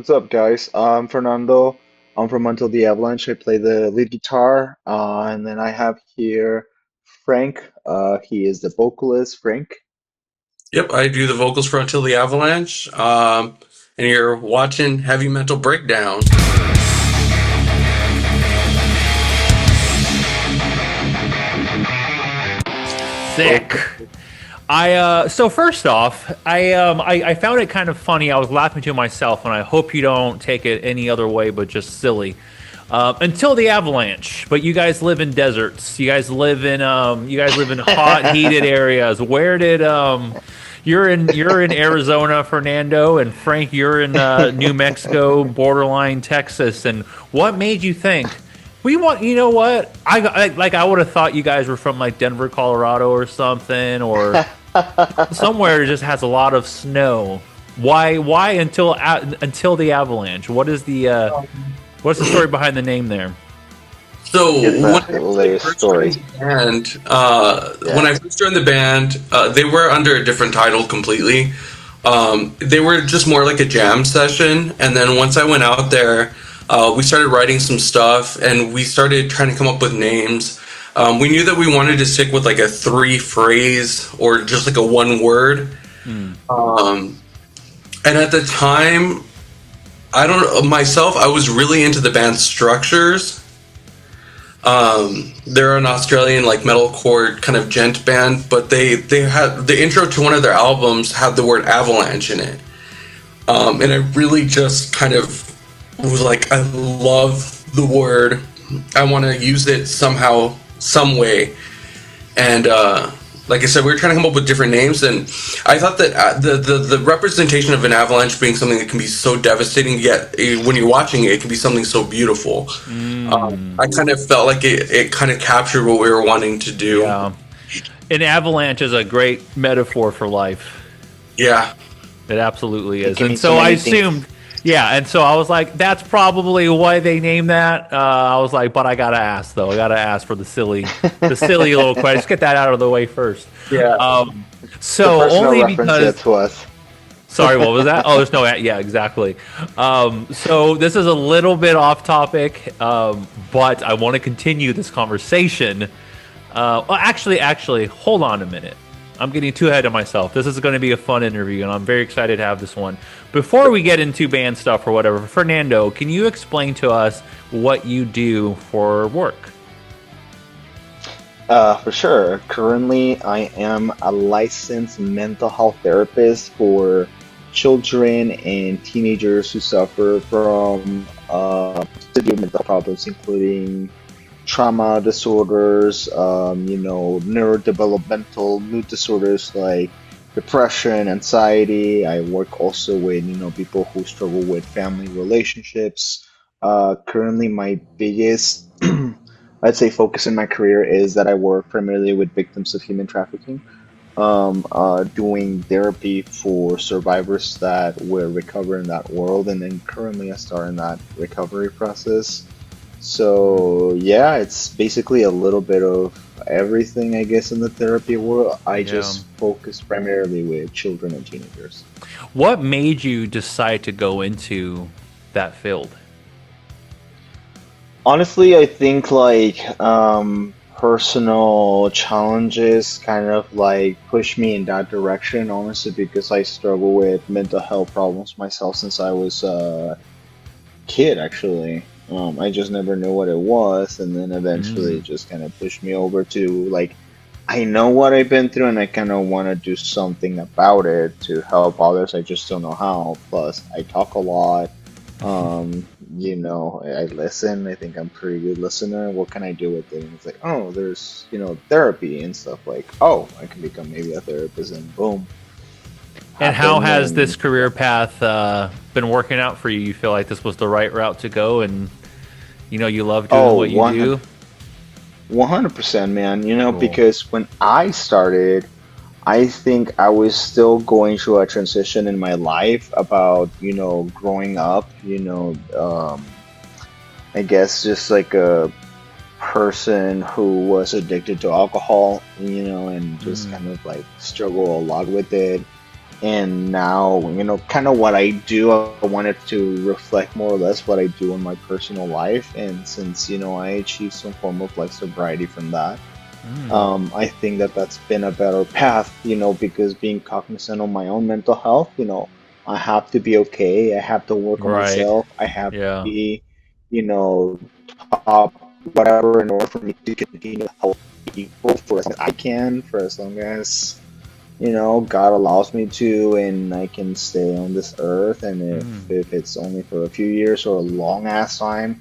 What's up, guys? I'm Fernando. I'm from Until the Avalanche. I play the lead guitar. And then I have here Frank. He is the vocalist. Frank. Yep, I do the vocals for Until the Avalanche. And you're watching Heavy Mental Breakdown. Sick. So first off, I found it kind of funny. I was laughing to myself, and I hope you don't take it any other way but just silly. Until the avalanche, but you guys live in deserts. You guys live in hot, heated areas. Where did you're in Arizona, Fernando, and Frank, you're in New Mexico, borderline Texas. And what made you think we want? You know what? I would have thought you guys were from like Denver, Colorado, or something, or somewhere that just has a lot of snow. Why until the avalanche? What's the story behind the name there? So It's when a I hilarious first story. joined the band, when Yeah. I first joined the band, they were under a different title completely. They were just more like a jam session, and then once I went out there, we started writing some stuff, and we started trying to come up with names. We knew that we wanted to stick with like a three phrase or just like a one word. Hmm. Um, and at the time, I don't myself. I was really into the band's structures. They're an Australian like metalcore kind of gent band, but they had the intro to one of their albums had the word avalanche in it, and I really just kind of was like, I love the word. I want to use it somehow, some way, and like I said, we were trying to come up with different names, and I thought that the representation of an avalanche being something that can be so devastating, yet when you're watching it, it can be something so beautiful. I kind of felt like it kind of captured what we were wanting to do. Yeah, an avalanche is a great metaphor for life. Yeah, It absolutely It is. can And mean so so I many things. assumed, yeah. And so I was like, that's probably why they named that. I was like, but I gotta ask though. I gotta ask for the silly little question. Just get that out of the way first. yeah. The So personal only reference yet because, to us. sorry, what was that? Oh, there's no, yeah, exactly. So this is a little bit off topic, but I want to continue this conversation. Well, actually, hold on a minute. I'm getting too ahead of myself. This is going to be a fun interview, and I'm very excited to have this one. Before we get into band stuff or whatever, Fernando, can you explain to us what you do for work? For sure. Currently, I am a licensed mental health therapist for children and teenagers who suffer from severe mental problems, including trauma disorders, neurodevelopmental mood disorders like depression, anxiety. I work also with, people who struggle with family relationships. Currently, my biggest, I'd say, focus in my career is that I work primarily with victims of human trafficking, doing therapy for survivors that will recover in that world, and then currently I start in that recovery process. So yeah, it's basically a little bit of everything, I guess, in the therapy world. I Yeah. just focus primarily with children and teenagers. What made you decide to go into that field? Honestly, I think personal challenges kind of like push me in that direction, honestly, because I struggle with mental health problems myself since I was a kid, actually. I just never knew what it was, and then eventually Mm. it just kind of pushed me over to like, I know what I've been through, and I kind of want to do something about it to help others. I just don't know how. Plus, I talk a lot. I listen. I think I'm a pretty good listener. What can I do with it? And it's like, oh, there's, therapy and stuff like, oh, I can become maybe a therapist, and boom, And how happened. has this And career path been working out for you? You feel like this was the right route to go, and you love doing oh, what you do. 100%, man. Cool. Because when I started, I think I was still going through a transition in my life about, growing up, I guess just like a person who was addicted to alcohol, and just Mm. kind of like struggle a lot with it. And now, kind of what I do, I wanted to reflect more or less what I do in my personal life. And since, I achieved some form of like sobriety from that, Mm, I think that that's been a better path, because being cognizant of my own mental health, I have to be okay. I have to work on right. myself. I have to Yeah. be, you know, top whatever in order for me to continue to help people for as long as I can, for as long as, God allows me to, and I can stay on this earth. And if Mm. if it's only for a few years or a long ass time,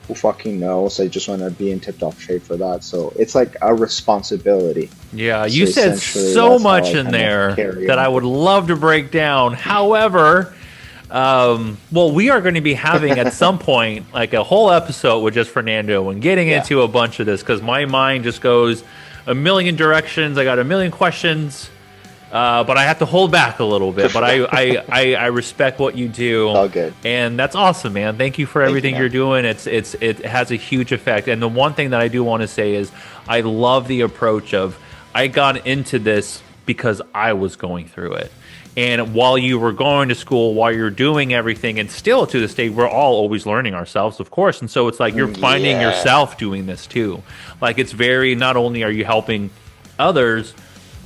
who fucking knows? I just want to be in tip-top shape for that. So it's like a responsibility. Yeah, So you said essentially, so that's how much I in kind of there carry that I on. would love to break down. However, well, we are going to be having at some point like a whole episode with just Fernando and getting Yeah, into a bunch of this because my mind just goes a million directions. I got a million questions, but I have to hold back a little for bit. But sure. I respect what you It's do, all good. and that's awesome, man. Thank you for Thank you, everything you're man. doing. It has a huge effect. And the one thing that I do want to say is I love the approach of I got into this because I was going through it. And while you were going to school, while you're doing everything, and still to this day, we're all always learning ourselves, of course. And so it's like you're finding Yeah, yourself doing this too. Like it's very, not only are you helping others,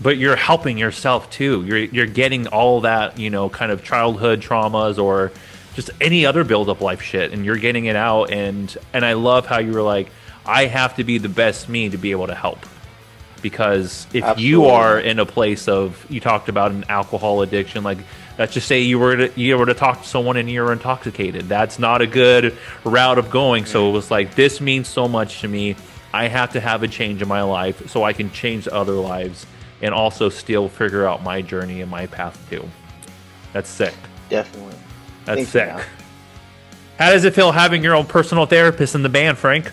but you're helping yourself too. You're getting all that, kind of childhood traumas or just any other build up life shit, and you're getting it out. And I love how you were like, I have to be the best me to be able to help. Because if you absolutely, are man. in a place of, you talked about an alcohol addiction, like let's just say you were to talk to someone and you're intoxicated, that's not a good route of going. So it was like, this means so much to me. I have to have a change in my life so I can change other lives and also still figure out my journey and my path too. That's sick. Definitely. That's Thank you, sick. man. How does it feel having your own personal therapist in the band, Frank?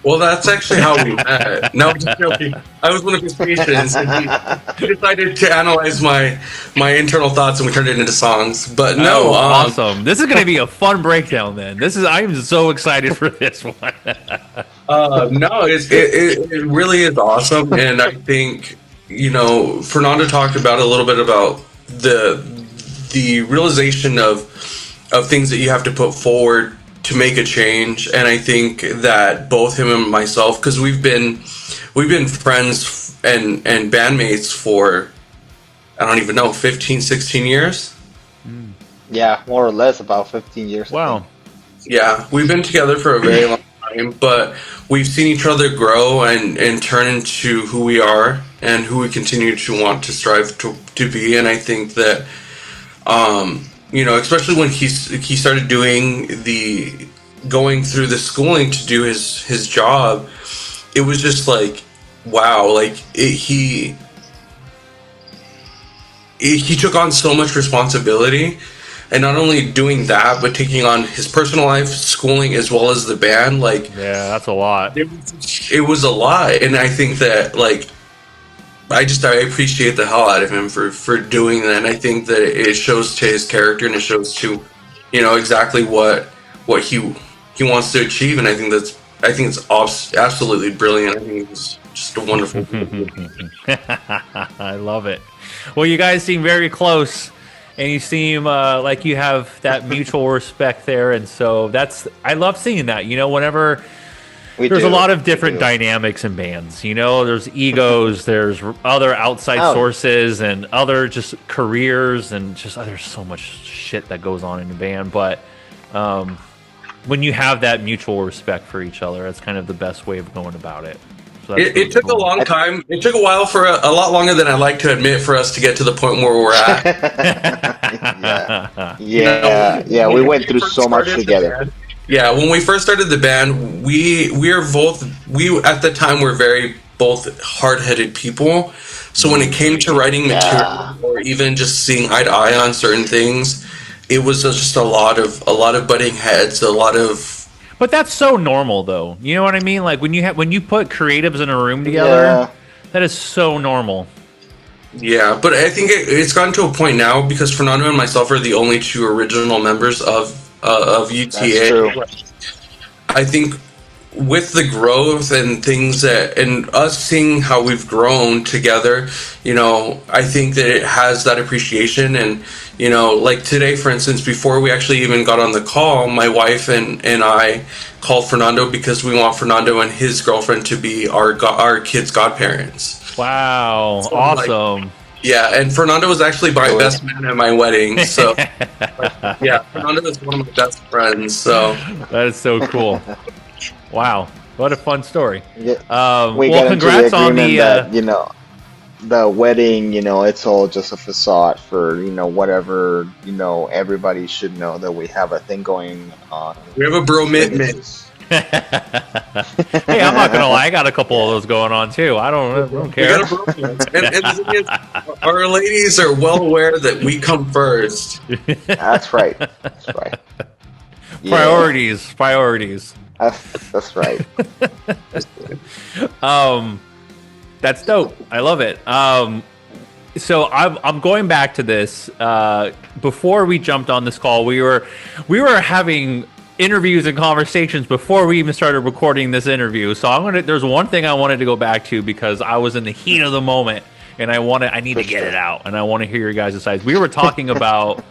Well, that's actually how we met. No, just joking. I was one of his patients, and he decided to analyze my internal thoughts, and we turned it into songs. But no, Oh, awesome. This is going to be a fun breakdown then. I'm so excited for this one. no, it really is awesome, and I think Fernando talked about a little bit about the realization of things that you have to put forward to make a change, and I think that both him and myself, because we've been friends and bandmates for I don't even know 15, 16 years. Yeah, more or less about 15 years, I think. Wow. Yeah, we've been together for a very long time, but we've seen each other grow and turn into who we are and who we continue to want to strive to be. And I think that, especially when he started going through the schooling to do his job, it was just like, wow, like he took on so much responsibility, and not only doing that but taking on his personal life, schooling, as well as the band. Like Yeah, that's a lot. it was a lot, and I think that, like, I appreciate the hell out of him for doing that, and I think that it shows to his character, and it shows to exactly what he wants to achieve. And I think it's absolutely brilliant. I think it's just a wonderful. I love it. Well, you guys seem very close, and you seem like you have that mutual respect there, and so I love seeing that. Whenever We there's a do. lot of We different do. dynamics in bands. There's egos, there's other outside Oh, sources, and other just careers, and just there's so much shit that goes on in a band. But when you have that mutual respect for each other, that's kind of the best way of going about it. So that's It really took a cool. long time. It took a while, for a lot longer than I'd like to admit, for us to get to the point where we're at. yeah. You know, Yeah. Yeah. We when went we through first so much started the together. band. Yeah, when we first started the band, we at the time were very both hard-headed people. So when it came to writing Yeah. material, or even just seeing eye to eye on certain things, it was just a lot of butting heads, a lot of. But that's so normal, though. You know what I mean? Like when you put creatives in a room together, Yeah. that is so normal. Yeah, but I think it's gotten to a point now, because Fernando and myself are the only two original members of That's UTA. true. I think with the growth and things that, and us seeing how we've grown together, I think that it has that appreciation. And, like today, for instance, before we actually even got on the call, my wife and I called Fernando because we want Fernando and his girlfriend to be our kids' godparents. Wow, So, awesome. Yeah, and Fernando was actually my best man at my wedding. So, yeah, Fernando is one of my best friends. So that is so cool. Wow, what a fun story. Yeah. We well, congrats on the that, the wedding, it's all just a facade for, whatever, everybody should know that we have a thing going on. We have a bro mitt. Hey, I'm not gonna lie, I got a couple of those going on too. I don't care. And the thing is, our ladies are well aware that we come first. That's right. That's right. Priorities. That's right. That's dope. I love it. So I'm going back to this. Before we jumped on this call, we were having interviews and conversations before we even started recording this interview. So there's one thing I wanted to go back to because I was in the heat of the moment and I need to get it out and I want to hear your guys' sides. We were talking about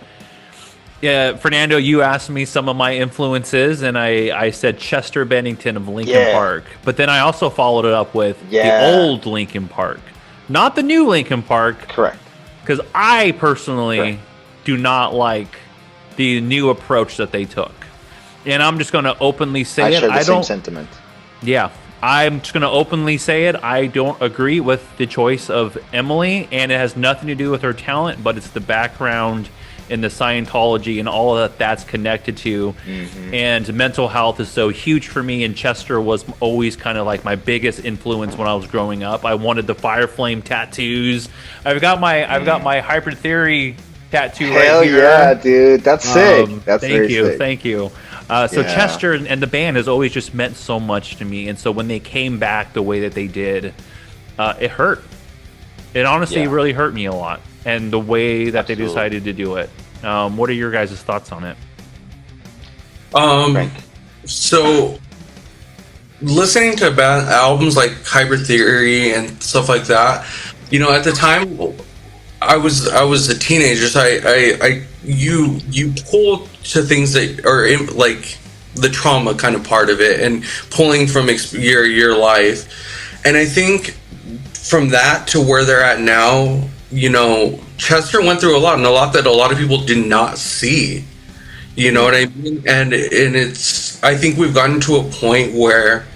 Fernando, you asked me some of my influences, and I said Chester Bennington of Linkin Park. But then I also followed it up with the old Linkin Park, not the new Linkin Park. Correct. Because I personally do not like the new approach that they took. And I'm just going to openly say I share the same sentiment. Yeah. I'm just going to openly say it. I don't agree with the choice of Emily, and it has nothing to do with her talent, but it's the background and the Scientology and all of that's connected to. Mm-hmm. And mental health is so huge for me, and Chester was always kind of like my biggest influence when I was growing up. I wanted the fire flame tattoos. I've got my Hybrid Theory tattoo right here. Hell yeah, dude. That's sick. That's Thank you. So Chester and the band has always just meant so much to me. And so when they came back the way that they did, it hurt. It honestly really hurt me a lot. And the way that they decided to do it. What are your guys' thoughts on it? So listening to albums like Hybrid Theory and stuff like that, at the time I was a teenager, so you pull to things that are like the trauma kind of part of it and pulling from your life. And I think from that to where they're at now, Chester went through a lot, and a lot that a lot of people did not see. You know what I mean? And I think we've gotten to a point where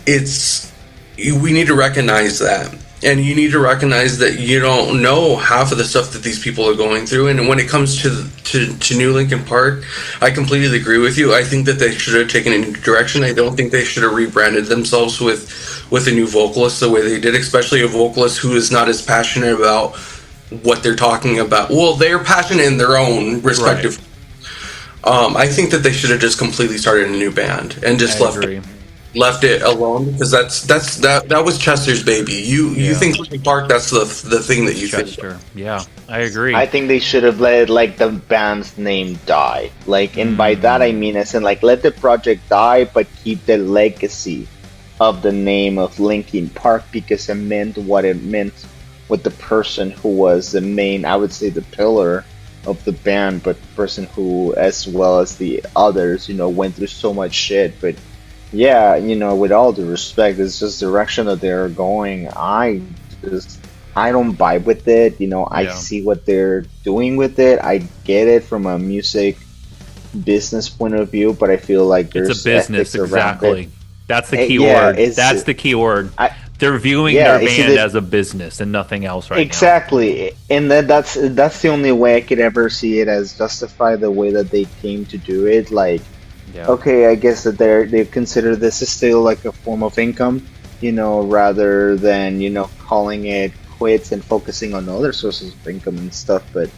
we need to recognize that. And you need to recognize that you don't know half of the stuff that these people are going through. And when it comes to New Linkin Park, I completely agree with you. I think that they should have taken a new direction. I don't think they should have rebranded themselves with a new vocalist the way they did, especially a vocalist who is not as passionate about what they're talking about. Well, they're passionate in their own respective. Right. I think that they should have just completely started a new band and just left it alone, because that was Chester's baby. You think Linkin Park, that's the thing that you Chester. think. Yeah, I agree. I think they should have let the band's name die. And by that I mean as in let the project die, but keep the legacy of the name of Linkin Park, because it meant what it meant with the person who was the main, I would say, the pillar of the band, but the person who, as well as the others, went through so much shit. But yeah, with all due respect, it's just the direction that they're going. I don't vibe with it. I see what they're doing with it. I get it from a music business point of view, but I feel like there's it's a business, exactly. That's the key word. That's the key word. They're viewing their band as a business and nothing else right now. Exactly. And that's the only way I could ever see it as justify the way that they came to do it. Okay, I guess that they consider this is still like a form of income, rather than, calling it quits and focusing on other sources of income and stuff. But,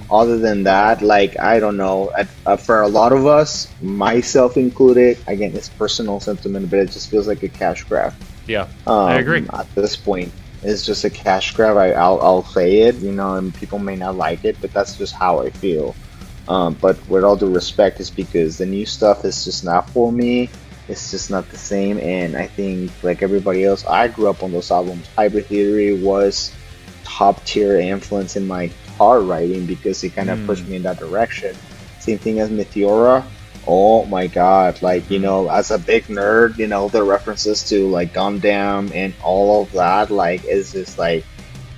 other than that, I don't know. For a lot of us, myself included, again, it's personal sentiment, but it just feels like a cash grab. Yeah, I agree. At this point, it's just a cash grab. I'll say it, and people may not like it, but that's just how I feel. But with all due respect, it's because the new stuff is just not for me. It's just not the same. And I think, like everybody else, I grew up on those albums. Hybrid Theory was top tier influence in my guitar writing because it kind of pushed Mm, me in that direction. Same thing as Meteora. Oh my God, like, mm. as a big nerd, the references to like Gundam and all of that, like, is just like,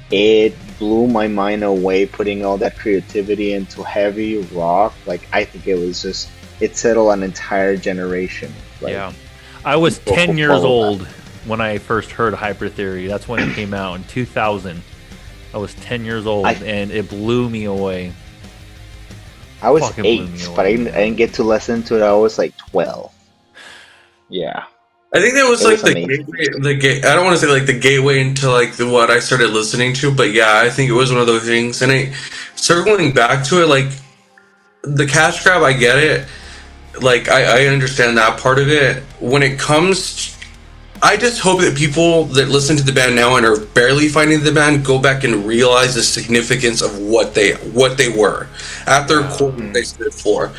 it blew my mind away putting all that creativity into heavy rock. Like, I think it settled an entire generation. Like, Yeah. I was people who 10 years follow that. old when I first heard Hybrid Theory. That's when it came out in 2000. I was 10 years I old and it blew me away. I was Fucking blew me 8, but I away, didn't, I man. didn't get to listen to it. I was like 12. Yeah, I think that was it like was the amazing. gateway, I don't want to say like the gateway into like what I started listening to, but yeah, I think it was one of those things. And circling back to it, like the cash grab, I get it. Like I understand that part of it. When it comes, I just hope that people that listen to the band now and are barely finding the band go back and realize the significance of what they were at their core, Yeah. what Mm, they stood for.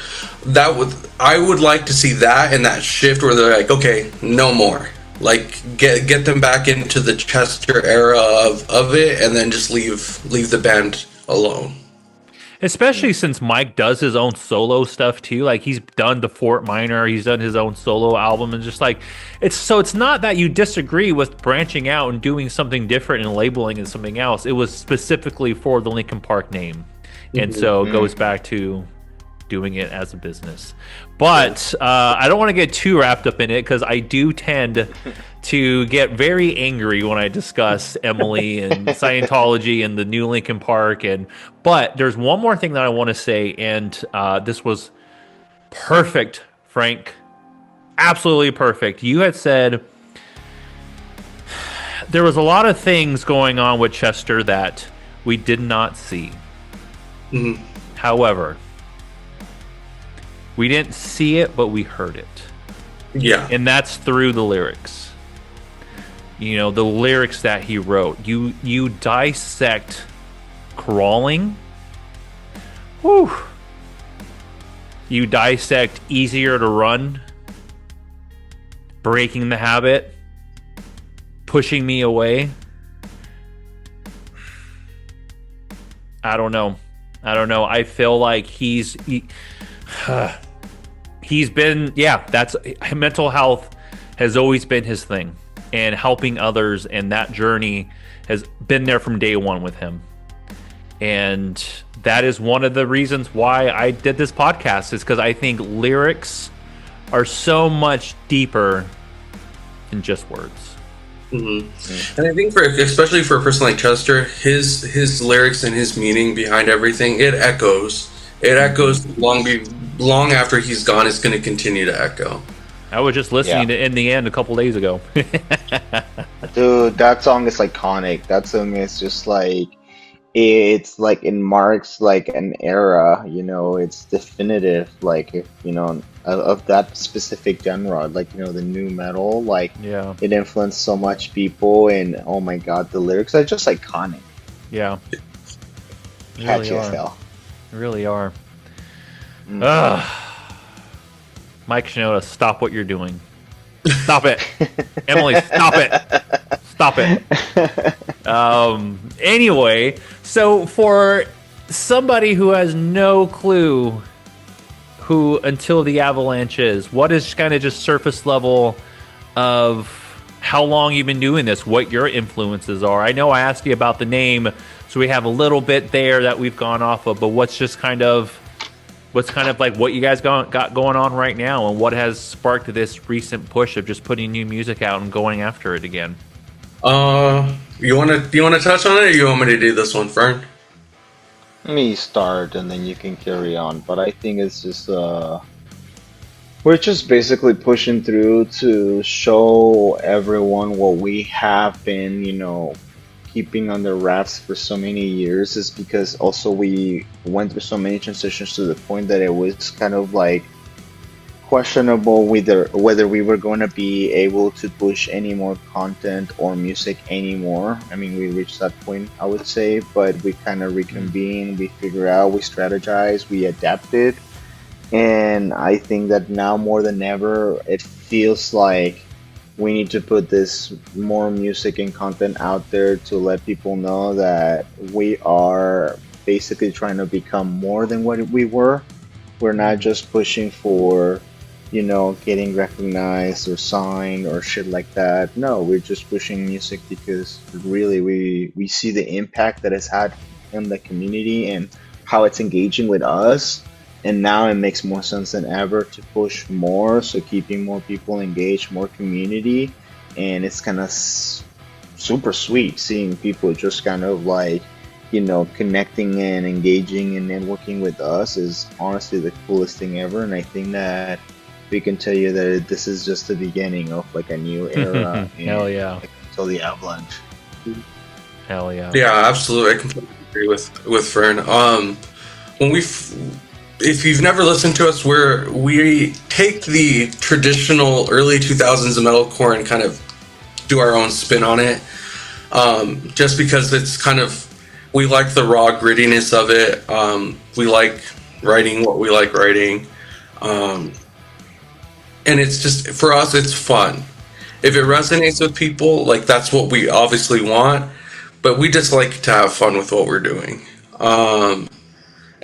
I would like to see that and that shift where they're like, okay, no more. Like get them back into the Chester era of it, and then just leave the band alone. Especially mm. since Mike does his own solo stuff too. Like he's done the Fort Minor, he's done his own solo album, and just like it's not that you disagree with branching out and doing something different and labeling it something else. It was specifically for the Linkin Park name, and Mhm. so it goes Mm, back to doing it as a business. Yeah. But I don't want to get too wrapped up in it because I do tend to get very angry when I discuss Emily and Scientology and the new Lincoln Park. And but there's one more thing that I want to say, and this was perfect, Frank, absolutely perfect. You had said there was a lot of things going on with Chester that we did not see. Mhm. However, we didn't see it, but we heard it. Yeah. And that's through the lyrics. You know, the lyrics that he wrote. You dissect crawling. Whew. You dissect easier to run, breaking the habit, pushing me away. I don't know. I feel like he's been, yeah, that's mental health has always been his thing, and helping others, and that journey has been there from day one with him. And that is one of the reasons why I did this podcast, is because I think lyrics are so much deeper than just words. Hmm. mm. And I think especially for a person like Chester, his lyrics and his meaning behind everything, it echoes. It Mm-hmm. echoes long after he's gone. It's going to continue to echo. I was just Yeah. listening to In the End a couple days ago. Dude, that song is iconic. That song is just like, it's like it marks like an era, it's definitive, like, if of that specific genre, like, the new metal, like, Yeah, it influenced so much people, and oh my God, the lyrics are just iconic, yeah, they really catchy as are. hell. They really are. Hmm. Ugh. Mike Shinoda, stop what you're doing. Stop it. Emily, stop it. Stop it. Anyway, so for somebody who has no clue who Until the Avalanche is, what is kind of just surface level of how long you've been doing this, what your influences are? I know I asked you about the name, so we have a little bit there that we've gone off of, but what's kind of like what you guys got going on right now, and what has sparked this recent push of just putting new music out and going after it again? You wanna touch on it, or you want me to do this one, Fern? Let me start and then you can carry on, but I think it's just we're just basically pushing through to show everyone what we have been, keeping under wraps for so many years, is because also we went through so many transitions to the point that it was kind of like questionable whether we were going to be able to push any more content or music anymore. I mean, we reached that point, I would say, but we kind of Mm. reconvened, we figure out, we strategize, we adapted, And I think that now more than ever, it feels like we need to put this more music and content out there to let people know that we are basically trying to become more than what we were. We're not just pushing for, getting recognized or signed or shit like that. No, we're just pushing music because really we see the impact that it's had in the community and how it's engaging with us. And now it makes more sense than ever to push more, so keeping more people engaged, more community, and it's kind of super sweet seeing people just kind of like, connecting and engaging and networking with us is honestly the coolest thing ever. And I think that we can tell you that this is just the beginning of like a new era Hell in yeah. like, Until the Avalanche. Hell yeah. Yeah, absolutely. I completely agree with Fern. When we, if you've never listened to us, we take the traditional early 2000s of metalcore and kind of do our own spin on it. Just because it's kind of, we like the raw grittiness of it. We like writing what we like writing. And it's just, for us, it's fun. If it resonates with people, like that's what we obviously want, but we just like to have fun with what we're doing.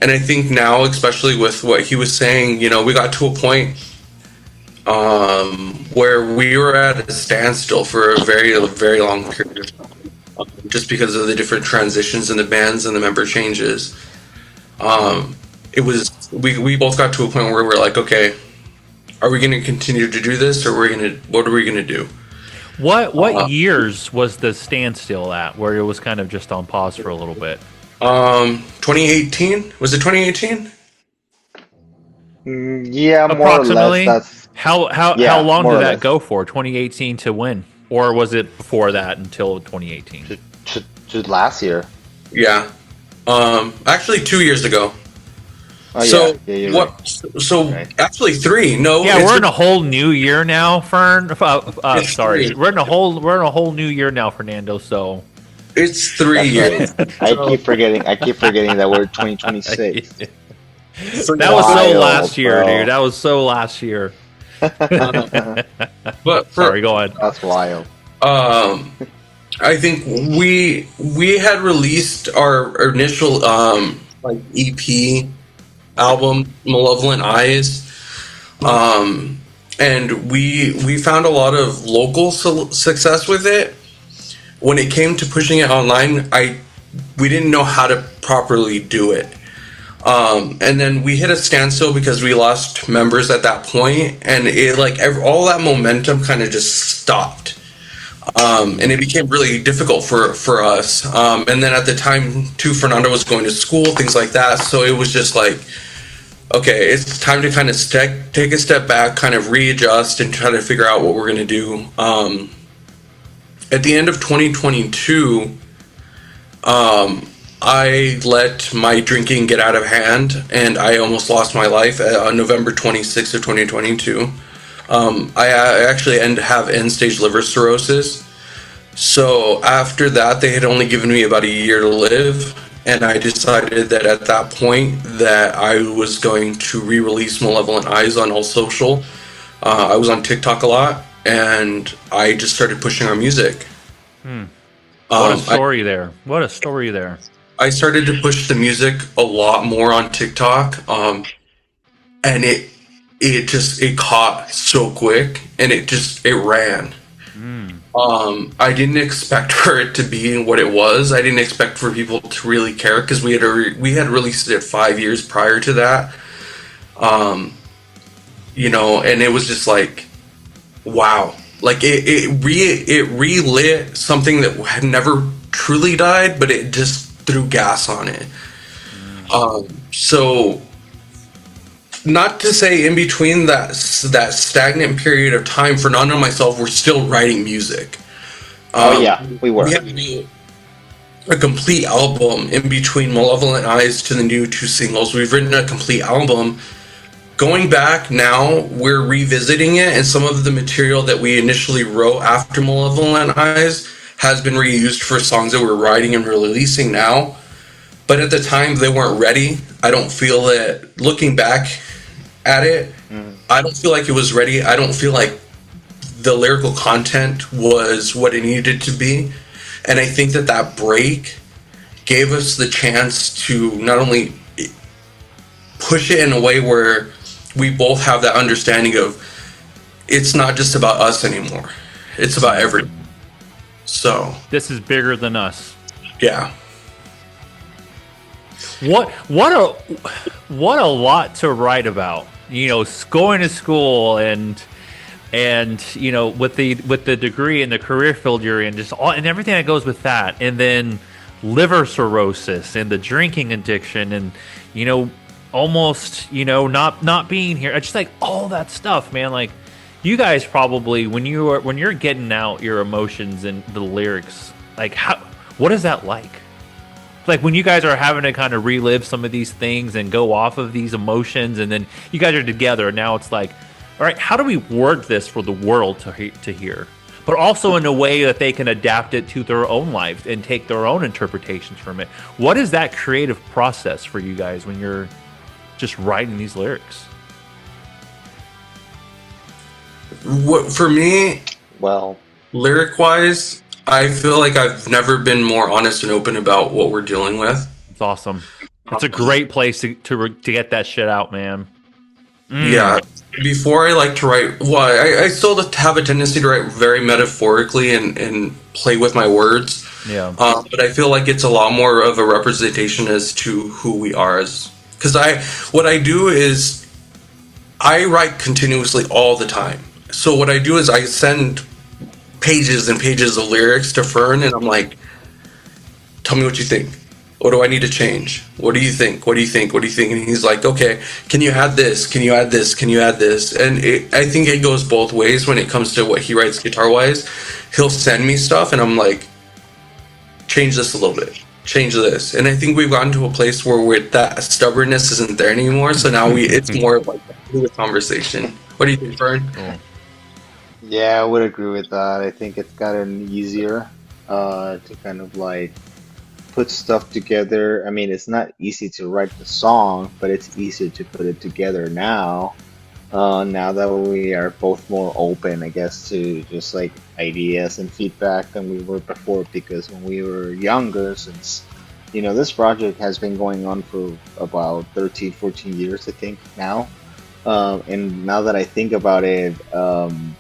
And I think now, especially with what he was saying, we got to a point where we were at a standstill for a very, very long period of time, just because of the different transitions in the bands and the member changes. It was, we both got to a point where we're like, okay, are we going to continue to do this, or what are we going to do? What years was the standstill at, where it was kind of just on pause for a little bit? 2018, was it 2018? Yeah, more or less. Approximately. That's How yeah, long more did or that less. go for? 2018 to when, or was it before that until 2018? To last year. Yeah. Actually 2 years ago. Oh So yeah, you're right. what? So Right. actually three. No, Yeah, we're in a whole new year now, Fern. it's Sorry, three. we're in a whole new year now, Fernando. So It's 3 That's right. years. I So, keep forgetting. I keep forgetting that we're 2026. that three was so years. last Wild, year, dude. bro. That was so last year. But Sorry, go ahead. That's wild. um, I think we had released our initial like EP album, Malevolent Eyes, and we found a lot of local success with it. When it came to pushing it online, we didn't know how to properly do it. And then we hit a standstill because we lost members at that point, and it like all that momentum kind of just stopped. And it became really difficult for us. And then at the time, too, Fernando was going to school, things like that. So it was just like, okay, it's time to kind of take a step back, kind of readjust, and try to figure out what we're going to do. At the end of 2022, I let my drinking get out of hand, and I almost lost my life on November 26th of 2022. I actually have end-stage liver cirrhosis. So after that, they had only given me about a year to live, and I decided that at that point that I was going to re-release Malevolent Eyes on all social. I was on TikTok a lot, and I just started pushing our music. What a story there. What a story there. I started to push the music a lot more on TikTok, and it caught so quick, and it ran. I didn't expect for it to be what it was. I didn't expect for people to really care, because we had released it 5 years prior to that. And it was just like, wow, like it relit something that had never truly died, but it just threw gas on it. So not to say in between that stagnant period of time, Fernando and myself were still writing music. Oh yeah, we were. We had to do a complete album in between Malevolent Eyes to the new 2 singles. We've written a complete album. Going back now, we're revisiting it, and some of the material that we initially wrote after Malevolent Eyes has been reused for songs that we're writing and releasing now. But at the time, they weren't ready. I don't feel that, looking back at it. Mm. I don't feel like it was ready. I don't feel like the lyrical content was what it needed to be. And I think that that break gave us the chance to not only push it in a way where we both have that understanding of it's not just about us anymore. It's about everything. So This is bigger than us. yeah. What a lot to write about. You know, going to school and you know, with the degree and the career field you're in, just all and everything that goes with that, and then liver cirrhosis and the drinking addiction, and you know, almost, you know, not being here. It's just like all that stuff, man. Like you guys probably when you're getting out your emotions and the lyrics, like what is that like? Like when you guys are having to kind of relive some of these things and go off of these emotions, and then you guys are together, and now it's like, all right, how do we word this for the world to hear? But also in a way that they can adapt it to their own lives and take their own interpretations from it. What is that creative process for you guys when you're just writing these lyrics? What for me, Well, lyric wise, I feel like I've never been more honest and open about what we're dealing with. It's awesome. It's a great place to get that shit out, man. Yeah. Before I like to write, well, I still have a tendency to write very metaphorically and play with my words. Yeah. But I feel like it's a lot more of a representation as to who we are as. Because what I do is I write continuously all the time. So what I do is I send pages and pages of lyrics to Fern, and I'm like, tell me what you think. What do I need to change? What do you think? What do you think? What do you think? And he's like, okay, can you add this? Can you add this? Can you add this? And I think it goes both ways when it comes to what he writes guitar-wise. He'll send me stuff, and I'm like, change this a little bit. Change this. And I think we've gotten to a place where that stubbornness isn't there anymore. So now it's more of like a conversation. What do you think, Fern? yeah, I would agree with that. I think it's gotten easier to kind of like put stuff together. I mean, it's not easy to write the song, but it's easier to put it together now. Now that we are both more open, I guess, to just like ideas and feedback than we were before. Because when we were younger, since you know this project has been going on for about 13, 14 years, I think now. And now that I think about it, on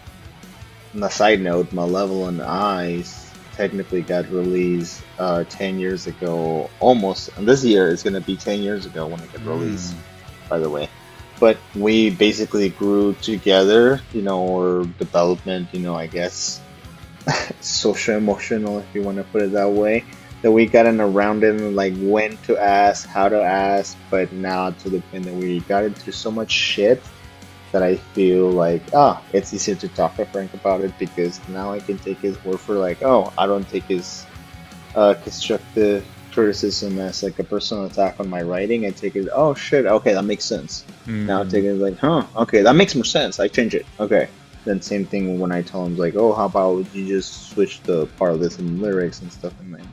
a side note, Malevolent Eyes technically got released 10 years ago, almost. And this year is going to be 10 years ago when it got released, by the way. But we basically grew together, you know, or development, you know, I guess, social emotional, if you want to put it that way. That we gotten around it and like when to ask, how to ask, but now to the point that we got into so much shit that I feel like, it's easier to talk to Frank about it because now I can take his word for like, I don't take his constructive criticism as like a personal attack on my writing. I take it, oh shit, okay, that makes sense. Now I take it like, okay, that makes more sense. I change it. Okay. Then same thing when I tell him like, how about you just switch the part of this in lyrics and stuff, and then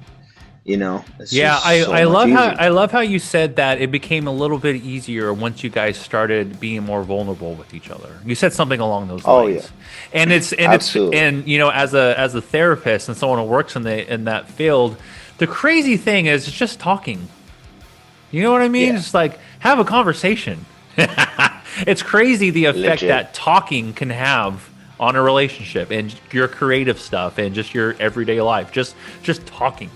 you know, yeah, I love how you said that it became a little bit easier once you guys started being more vulnerable with each other. You said something along those lines. Oh yeah, and it's you know, as a therapist and someone who works in that field, the crazy thing is it's just talking. You know what I mean? Yeah. It's like have a conversation. It's crazy the effect that talking can have on a relationship and your creative stuff and just your everyday life. Just talking.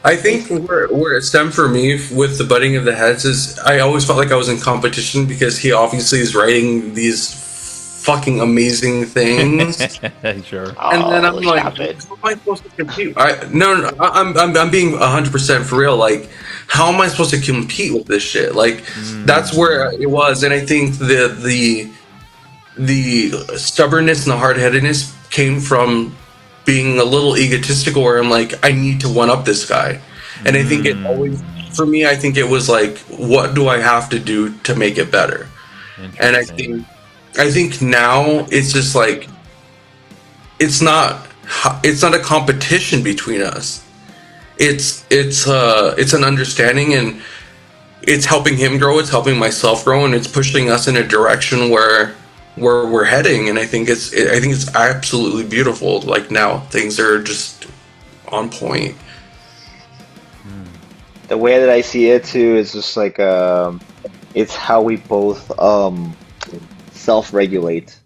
I think where it stemmed for me with the butting of the heads is I always felt like I was in competition because he obviously is writing these fucking amazing things. Sure. And then I'm like, how am I supposed to compete? I'm being 100% for real. Like, how am I supposed to compete with this shit? Like, that's where it was. And I think the stubbornness and the hard-headedness came from being a little egotistical where I'm like, I need to one up this guy. And I think it always, for me, I think it was like, what do I have to do to make it better? And I think now it's just like, it's not a competition between us. It's an understanding, and it's helping him grow, it's helping myself grow, and it's pushing us in a direction where we're heading. And I think it's absolutely beautiful. Like now things are just on point. The way that I see it too is just like it's how we both self-regulate.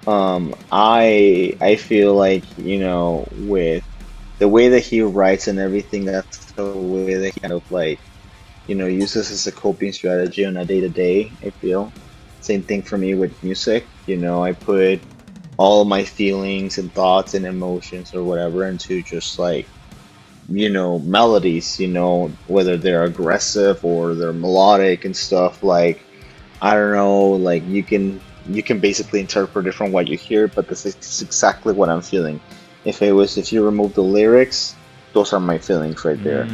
I feel like, you know, with the way that he writes and everything, that's the way that he kind of like, you know, uses as a coping strategy on a day-to-day, I feel. Same thing for me with music. You know, I put all of my feelings and thoughts and emotions or whatever into just like, you know, melodies, you know, whether they're aggressive or they're melodic and stuff. Like, I don't know, like you can basically interpret it from what you hear, but this is exactly what I'm feeling. If you remove the lyrics, those are my feelings right there.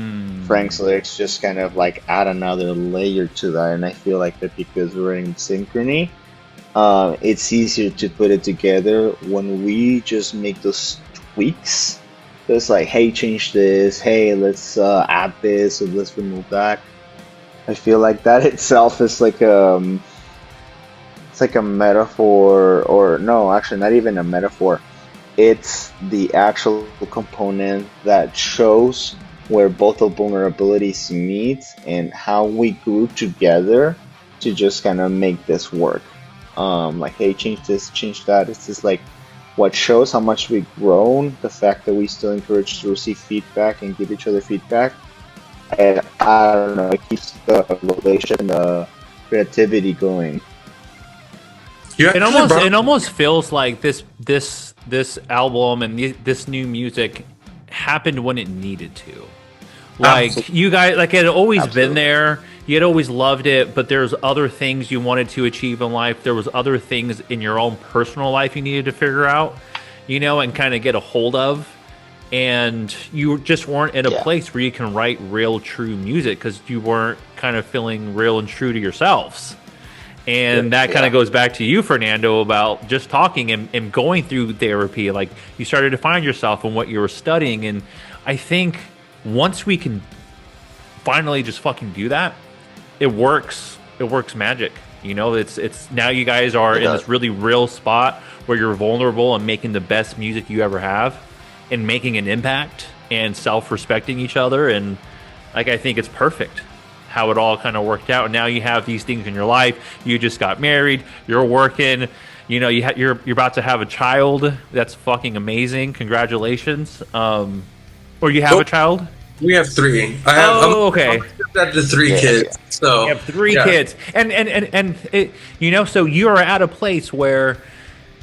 Frank's lyrics just kind of like add another layer to that, and I feel like that because we're in synchrony, it's easier to put it together when we just make those tweaks. So it's like, hey, change this. Hey, let's add this, or let's remove that. I feel like that itself is like it's like a metaphor, or no, actually, not even a metaphor. It's the actual component that shows where both the vulnerabilities meet and how we grew together to just kind of make this work. Like, hey, change this, change that. It's just like what shows how much we've grown, the fact that we still encourage to receive feedback and give each other feedback. And I don't know, it keeps the relation, the creativity going. It almost feels like this album and this new music happened when it needed to. Like Absolutely. you guys, like it had always been Absolutely. there. You had always loved it, but there's other things you wanted to achieve in life. There was other things in your own personal life you needed to figure out, you know, and kind of get a hold of. And you just weren't in a Yeah. place where you can write real, true music because you weren't kind of feeling real and true to yourselves. And that kind Yeah. of goes back to you, Fernando, about just talking and going through therapy. Like you started to find yourself in what you were studying. And I think once we can finally just fucking do that, it works. It works magic. You know, it's now you guys are It in does. this really real spot where you're vulnerable and making the best music you ever have and making an impact and self-respecting each other. And like, I think it's perfect how it all kind of worked out. And now you have these things in your life. You just got married. You're working. You know, you're about to have a child. That's fucking amazing. Congratulations. Or you have a child? We have three. I have. Okay. I'm to three Yeah, kids. yeah. So You have three yeah. kids, and it, you know, so you are at a place where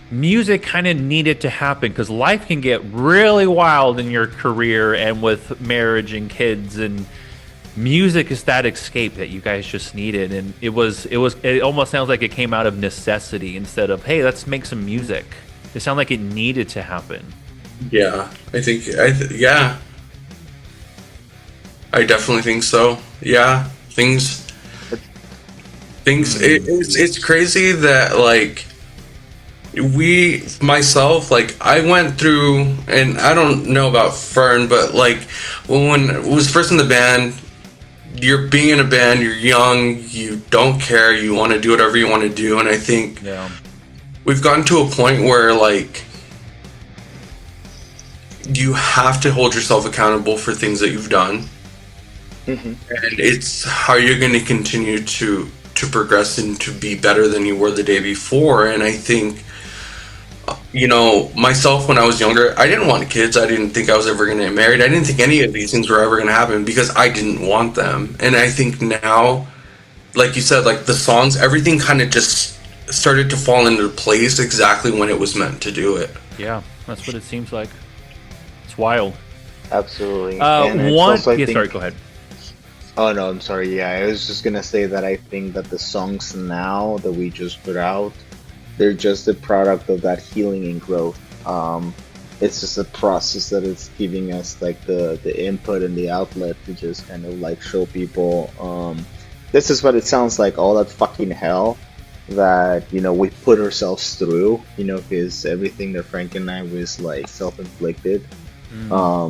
music kind of needed to happen because life can get really wild in your career and with marriage and kids, and music is that escape that you guys just needed. And it almost sounds like it came out of necessity instead of, hey, let's make some music. It sounded like it needed to happen. Yeah, yeah, I definitely think so. Yeah, it's crazy that like myself, like I went through, and I don't know about Fern, but like when it was first in the band, you're being in a band, you're young, you don't care, you want to do whatever you want to do, and I think Yeah. we've gotten to a point where like you have to hold yourself accountable for things that you've done. And it's how you're going to continue to progress and to be better than you were the day before. And I think, you know, myself when I was younger, I didn't want kids. I didn't think I was ever going to get married. I didn't think any of these things were ever going to happen because I didn't want them. And I think now, like you said, like the songs, everything kind of just started to fall into place exactly when it was meant to do it. Yeah, that's what it seems like. It's wild. Absolutely. And it's One. also, I Yeah, think, sorry. Go ahead. oh no, I'm sorry. Yeah, I was just gonna say that I think that the songs now that we just put out, they're just a product of that healing and growth. It's just a process that is giving us like the input and the outlet to just kind of like show people, this is what it sounds like, all that fucking hell that, you know, we put ourselves through, you know, because everything that Frank and I was like self-inflicted. I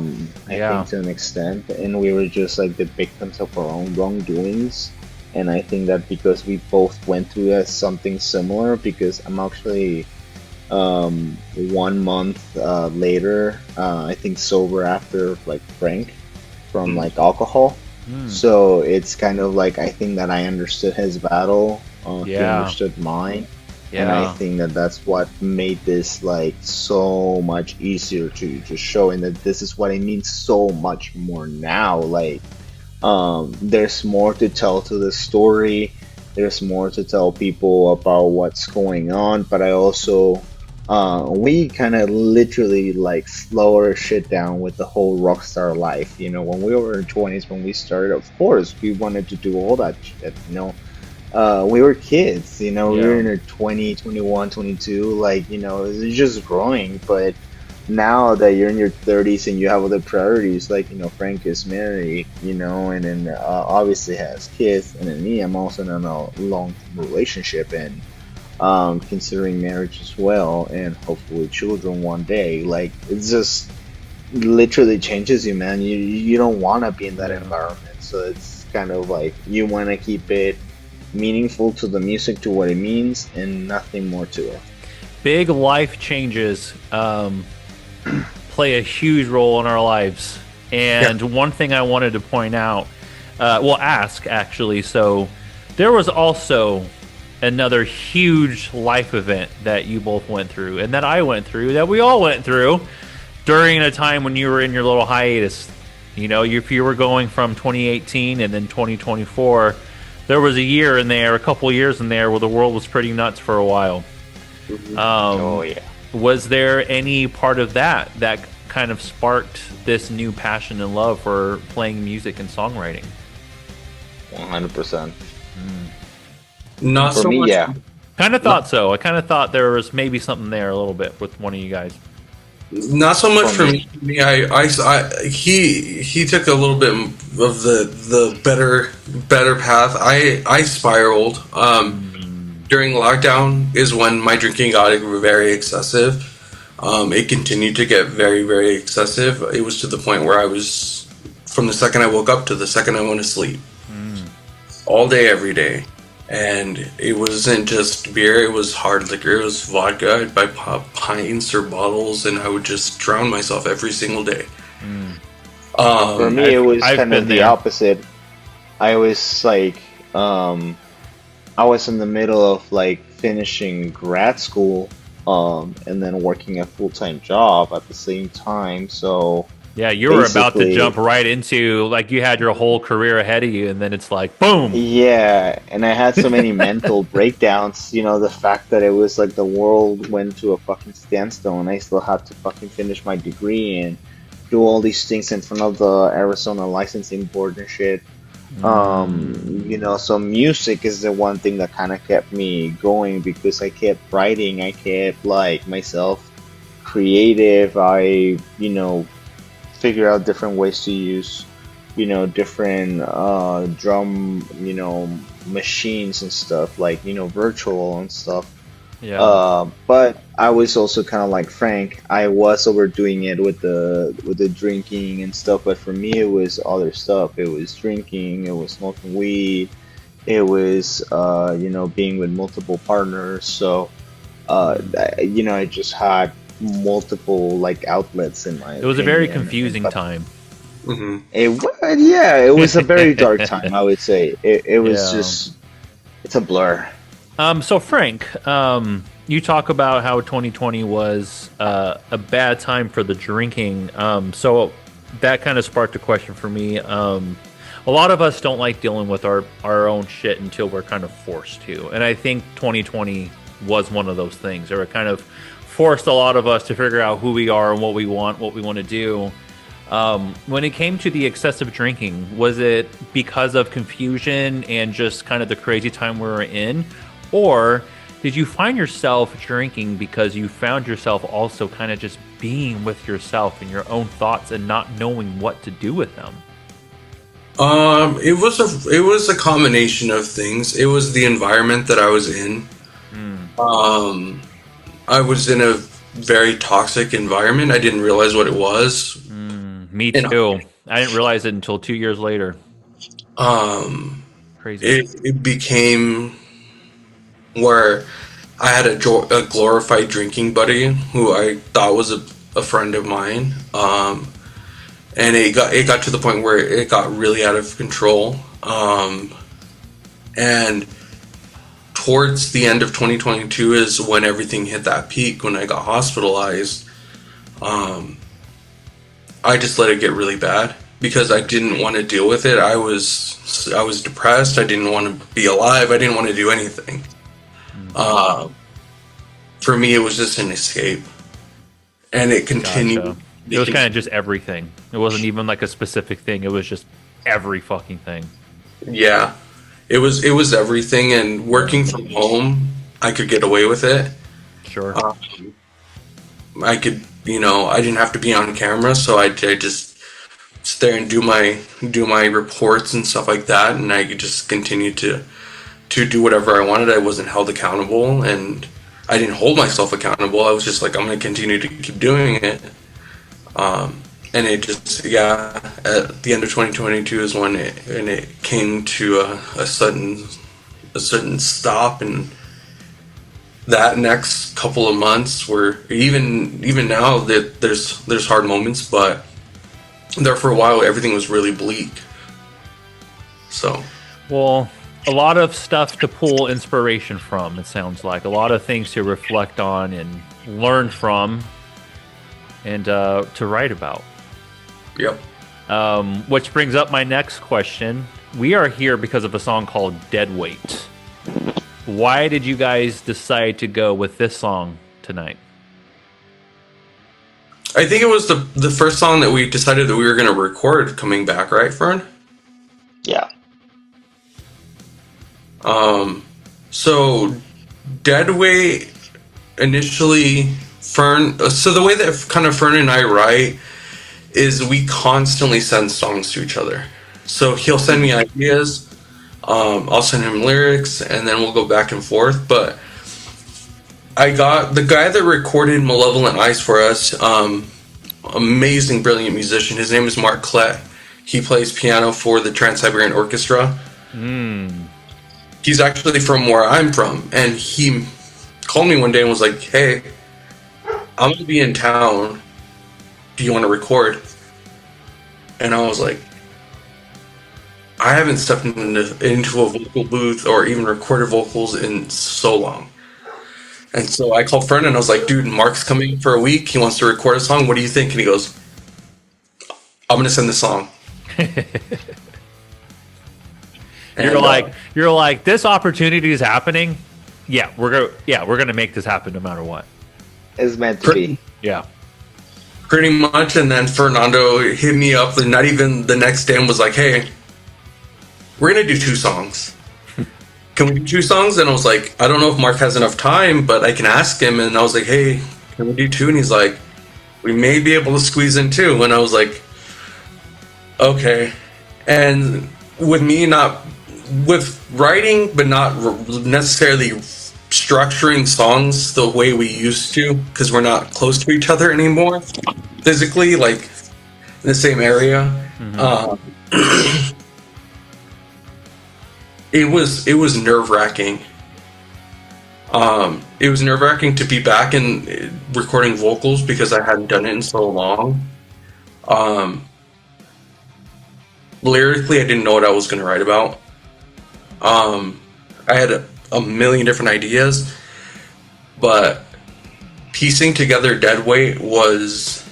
Yeah. think to an extent, and we were just like the victims of our own wrongdoings. And I think that because we both went through something similar, because I'm actually 1 month later, I think sober after like Frank from Mm. like alcohol. Hmm. So it's kind of like I think that I understood his battle, he Yeah. understood mine, and I Yeah. think that that's what made this like so much easier to show, and that this is what it means so much more now. Like there's more to tell to the story. There's more to tell people about what's going on, but I also we kind of literally like slow our shit down with the whole rockstar life. You know, when we were in 20s, when we started, of course, we wanted to do all that shit. You know, we were kids. You know, we were Yeah. in our 20, 21, 22. Like, you know, it's just growing. But now that you're in your 30s and you have other priorities, like, you know, Frank is married, you know, and then obviously has kids, and then me, I'm also in a long relationship and considering marriage as well, and hopefully children one day. Like, it's just literally changes you, man. You don't want to be in that Yeah. environment, so it's kind of like you want to keep it meaningful to the music, to what it means, and nothing more to it. Big life changes play a huge role in our lives. Yeah. And one thing I wanted to point out, ask actually. So there was also another huge life event that you both went through, and that I went through, that we all went through during a time when you were in your little hiatus. You know, if you were going from 2018 and then 2024, there was a year in there, a couple of years in there, where the world was pretty nuts for a while. Mhm. Oh Um, yeah, was there any part of that kind of sparked this new passion and love for playing music and songwriting? 100%. Not For so me, much. yeah. Kind of Not, thought so. I kind of thought there was maybe something there a little bit with one of you guys. not so much For for me, me. He took a little bit of the better path. I spiraled. Mm, During lockdown is when my drinking got very excessive. It continued to get very excessive. It was to the point where I was, from the second I woke up to the second I went to sleep, mm. all day, every day. And it wasn't just beer, it was hard liquor, it was vodka. I'd buy pints or bottles, and I would just drown myself every single day. Mm. for Um, me, it was I've kind of been the there. opposite. I was like, um, I was in the middle of like finishing grad school, and then working a full-time job at the same time. So Yeah, you were about to basically, jump right into, like, you had your whole career ahead of you, and then it's like boom. yeah, and I had so many mental breakdowns, you know, the fact that it was like the world went to a fucking standstill and I still had to fucking finish my degree and do all these things in front of the Arizona licensing board and shit. You Mm. know, so music is the one thing that kind of kept me going because I kept writing, I kept like myself creative. I, you know, figure out different ways to use, you know, different drum, you know, machines and stuff, like, you know, virtual and stuff. Yeah. But I was also kind of like Frank. I was overdoing it with the drinking and stuff, but for me it was other stuff. It was drinking, it was smoking weed, it was you know, being with multiple partners. So Mm. you know, I just had multiple like outlets in my It was a very opinion, and confusing but time. mhm. it was, yeah, it was a very dark time, I would say. It was Yeah. just, it's a blur. So Frank, you talk about how 2020 was a bad time for the drinking. So that kind of sparked a question for me. A lot of us don't like dealing with our own shit until we're kind of forced to, and I think 2020 was one of those things, or it kind of forced a lot of us to figure out who we are and what we want to do. When it came to the excessive drinking, was it because of confusion and just kind of the crazy time we were in? Or did you find yourself drinking because you found yourself also kind of just being with yourself and your own thoughts and not knowing what to do with them? It was a combination of things. It was the environment that I was in. Mm, Um, I was in a very toxic environment. I didn't realize what it was. me And too. I didn't realize it until 2 years later. um, Crazy. it became where I had a glorified drinking buddy who I thought was a friend of mine, and it got to the point where it got really out of control, and towards the end of 2022 is when everything hit that peak when I got hospitalized. I just let it get really bad because I didn't want to deal with it. I was depressed. I didn't want to be alive. I didn't want to do anything. For me, it was just an escape, and it continued. Gotcha. It was kind of just everything. It wasn't even like a specific thing. It was just every fucking thing. Yeah, it was everything. And working from home, I could get away with it. Sure. I could, I didn't have to be on camera, so I just sit there and do my reports and stuff like that, and I could just continue to do whatever I wanted. I wasn't held accountable, and I didn't hold myself accountable. I was just like, I'm going to continue to keep doing it. And it just, yeah, at the end of 2022 is when it came to a sudden stop, and that next couple of months were even now that there's hard moments, but there for a while everything was really bleak. So, Well, a lot of stuff to pull inspiration from, it sounds like. A lot of things to reflect on and learn from and to write about. yep. Which brings up my next question. We are here because of a song called Deadweight. Why did you guys decide to go with this song tonight? I think it was the first song that we decided that we were going to record coming back, right, Fern? Yeah. So Deadweight initially, Fern. So the way that kind of Fern and I write is we constantly send songs to each other. So he'll send me ideas, I'll send him lyrics, and then we'll go back and forth. But I got the guy that recorded Malevolent Eyes for us, amazing, brilliant musician. His name is Mark Klett. He plays piano for the Trans-Siberian Orchestra. He's actually from where I'm from, and he called me one day and was like, "Hey, I'm going to be in town. Do you want to record?" And I was like, I haven't stepped into a vocal booth or even recorded vocals in so long. And so I called Fern and I was like, "Dude, Mark's coming for a week. He wants to record a song. What do you think?" And he goes, "I'm going to send the song." You're like, this opportunity is happening. Yeah, we're gonna make this happen no matter what. It's meant to be. Yeah. Pretty much. And then Fernando hit me up, not even the next day, and was like, "Hey, we're going to do 2 songs. Can we do 2 songs?" And I was like, "I don't know if Mark has enough time, but I can ask him." And I was like, "Hey, can we do 2?" And he's like, "We may be able to squeeze in 2." And I was like, "Okay." And with me with writing, but not necessarily structuring songs the way we used to, because we're not close to each other anymore, physically, like in the same area. It was nerve-wracking. It was nerve-wracking to be back in recording vocals because I hadn't done it in so long. Lyrically, I didn't know what I was going to write about. I had a million different ideas, but piecing together Deadweight was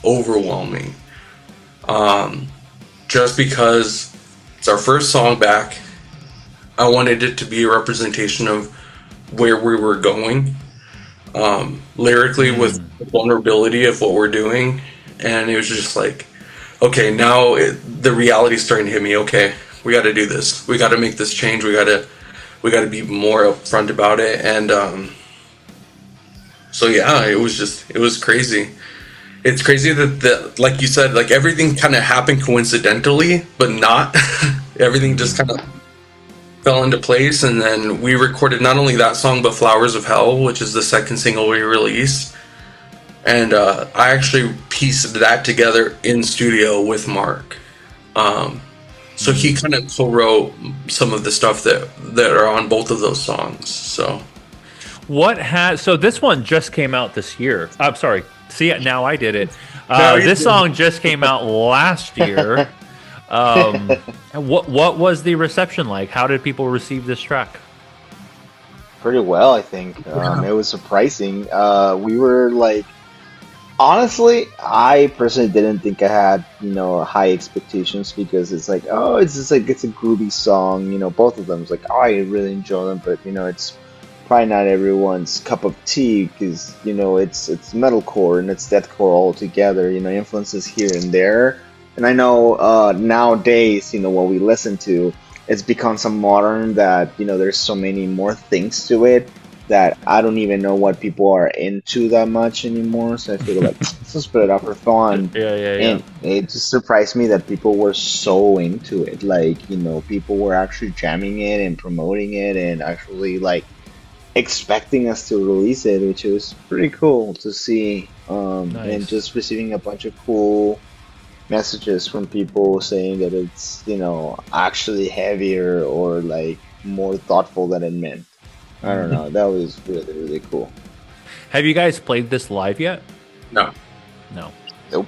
overwhelming. Just because it's our first song back, I wanted it to be a representation of where we were going, lyrically, with the vulnerability of what we're doing. And it was just like, okay, now the reality's starting to hit me. Okay, we got to do this. We got to make this change. We got to be more upfront about it. And so yeah, it was crazy. It's crazy that like you said, like everything kind of happened coincidentally, but not. Everything just kind of fell into place, and then we recorded not only that song but Flowers of Hell, which is the second single we released. And I actually pieced that together in studio with Mark. So he kind of co-wrote some of the stuff that are on both of those songs. So So this one just came out this year. I'm sorry. See, now I did it. No, you This didn't. song just came out last year. What was the reception like? How did people receive this track? Pretty well, I think. It was surprising. We were like, honestly, I personally didn't think I had, high expectations because it's like, oh, it's just like it's a groovy song, both of them. It's like, oh, I really enjoy them, but it's probably not everyone's cup of tea because it's metalcore and it's deathcore all together. Influences here and there. And I know nowadays, what we listen to, it's become so modern that there's so many more things to it that I don't even know what people are into that much anymore. So I feel like let's just put it up for fun. Yeah. And it just surprised me that people were so into it. Like, people were actually jamming it and promoting it and actually like expecting us to release it, which was pretty cool to see. And Nice. just receiving a bunch of cool messages from people saying that it's, actually heavier or like more thoughtful than it meant. I don't know. That was really, really cool. Have you guys played this live yet? no, No. Nope.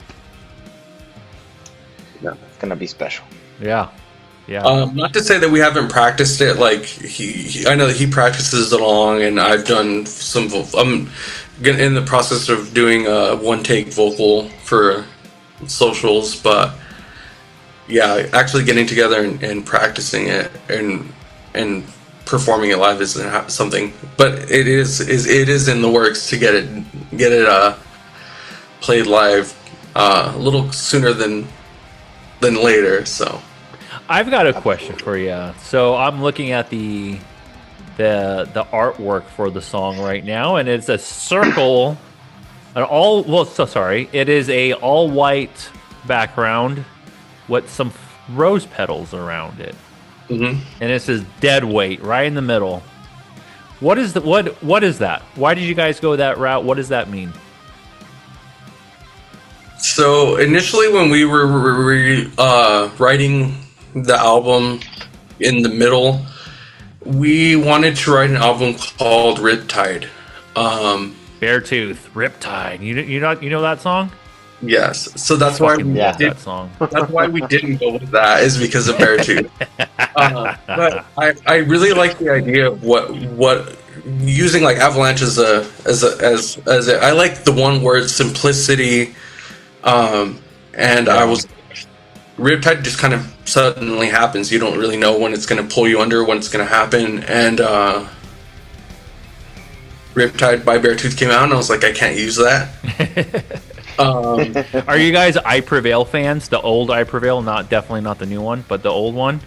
no. It's gonna be special. Yeah. Yeah. Not to say that we haven't practiced it. Like I know that he practices it along, and I've done some. I'm in the process of doing a one take vocal for socials, but yeah, actually getting together and practicing it and performing it live is something. But it is in the works to get it played live a little sooner than later. So. I've got a question for you. So I'm looking at the artwork for the song right now, and it's a circle, it is a all white background with some rose petals around it, Mm-hmm. and it says Deadweight right in the middle. What is that? Why did you guys go that route? What does that mean? So initially, when we were writing the album in the middle, we wanted to write an album called Riptide. Beartooth, Riptide. You know that song? Yes, so that's why Fucking we love did, that song. that's why we didn't go with that, is because of Beartooth. But I really like the idea of what using like Avalanche as I like the one word simplicity, and I was Riptide just kind of suddenly happens. You don't really know when it's going to pull you under, when it's going to happen. And Riptide by Beartooth came out, and I was like, I can't use that. Are you guys I Prevail fans? The old I Prevail, definitely not the new one, but the old one.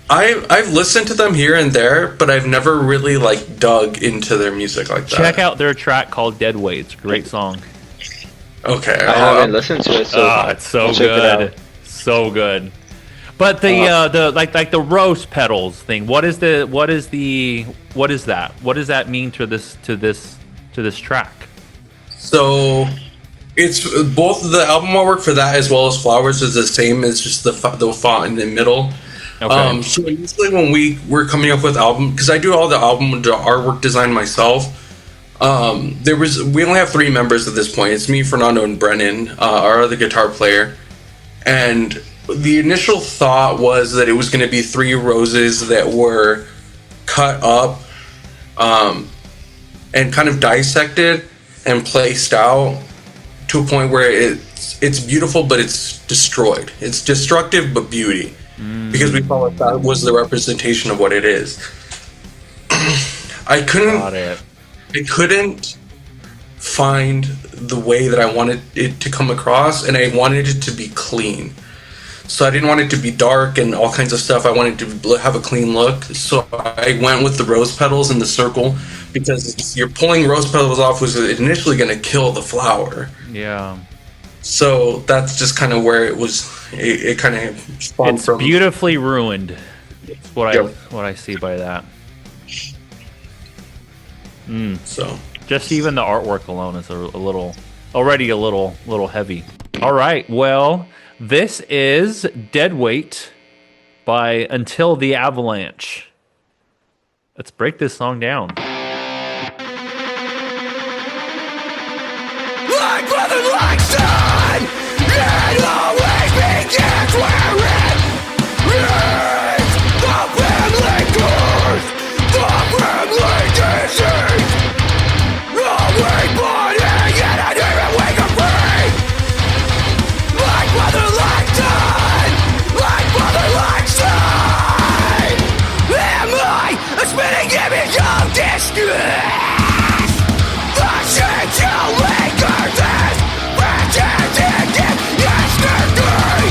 I've listened to them here and there, but I've never really like dug into their music like that. Check out their track called Deadweight. It's a great song. Okay, I haven't listened to it, so It's so I'll check it out. good, so good. But the like the rose petals thing. What is that? What does that mean to this track? So it's both the album artwork for that as well as Flowers is the same. It's just the font in the middle. Okay. So usually when we were coming up with album, because I do all the album artwork design myself. We only have 3 members at this point. It's me, Fernando, and Brennan, our other guitar player. And the initial thought was that it was going to be 3 roses that were cut up and kind of dissected and placed out to a point where it's beautiful, but it's destroyed. It's destructive, but beauty. Because we felt like that was the representation of what it is. I couldn't find the way that I wanted it to come across, and I wanted it to be clean. So I didn't want it to be dark and all kinds of stuff. I wanted to have a clean look. So I went with the rose petals in the circle, because you're pulling rose petals off was initially going to kill the flower. Yeah. So that's just kind of where it was. It kind of spawned It's from. beautifully ruined. That's what Yep. what I see by that. So Just even the artwork alone is already a little heavy. All right. Well, this is Deadweight by Until the Avalanche. Let's break this song down. Like brother, like son, it always begins where it ends. The family curse, the family disease. Always burning in a different way of free. Like brother, like son, like brother, like son. Am I a spinning image of disgrace? The shit you lingers is pretending yesterday.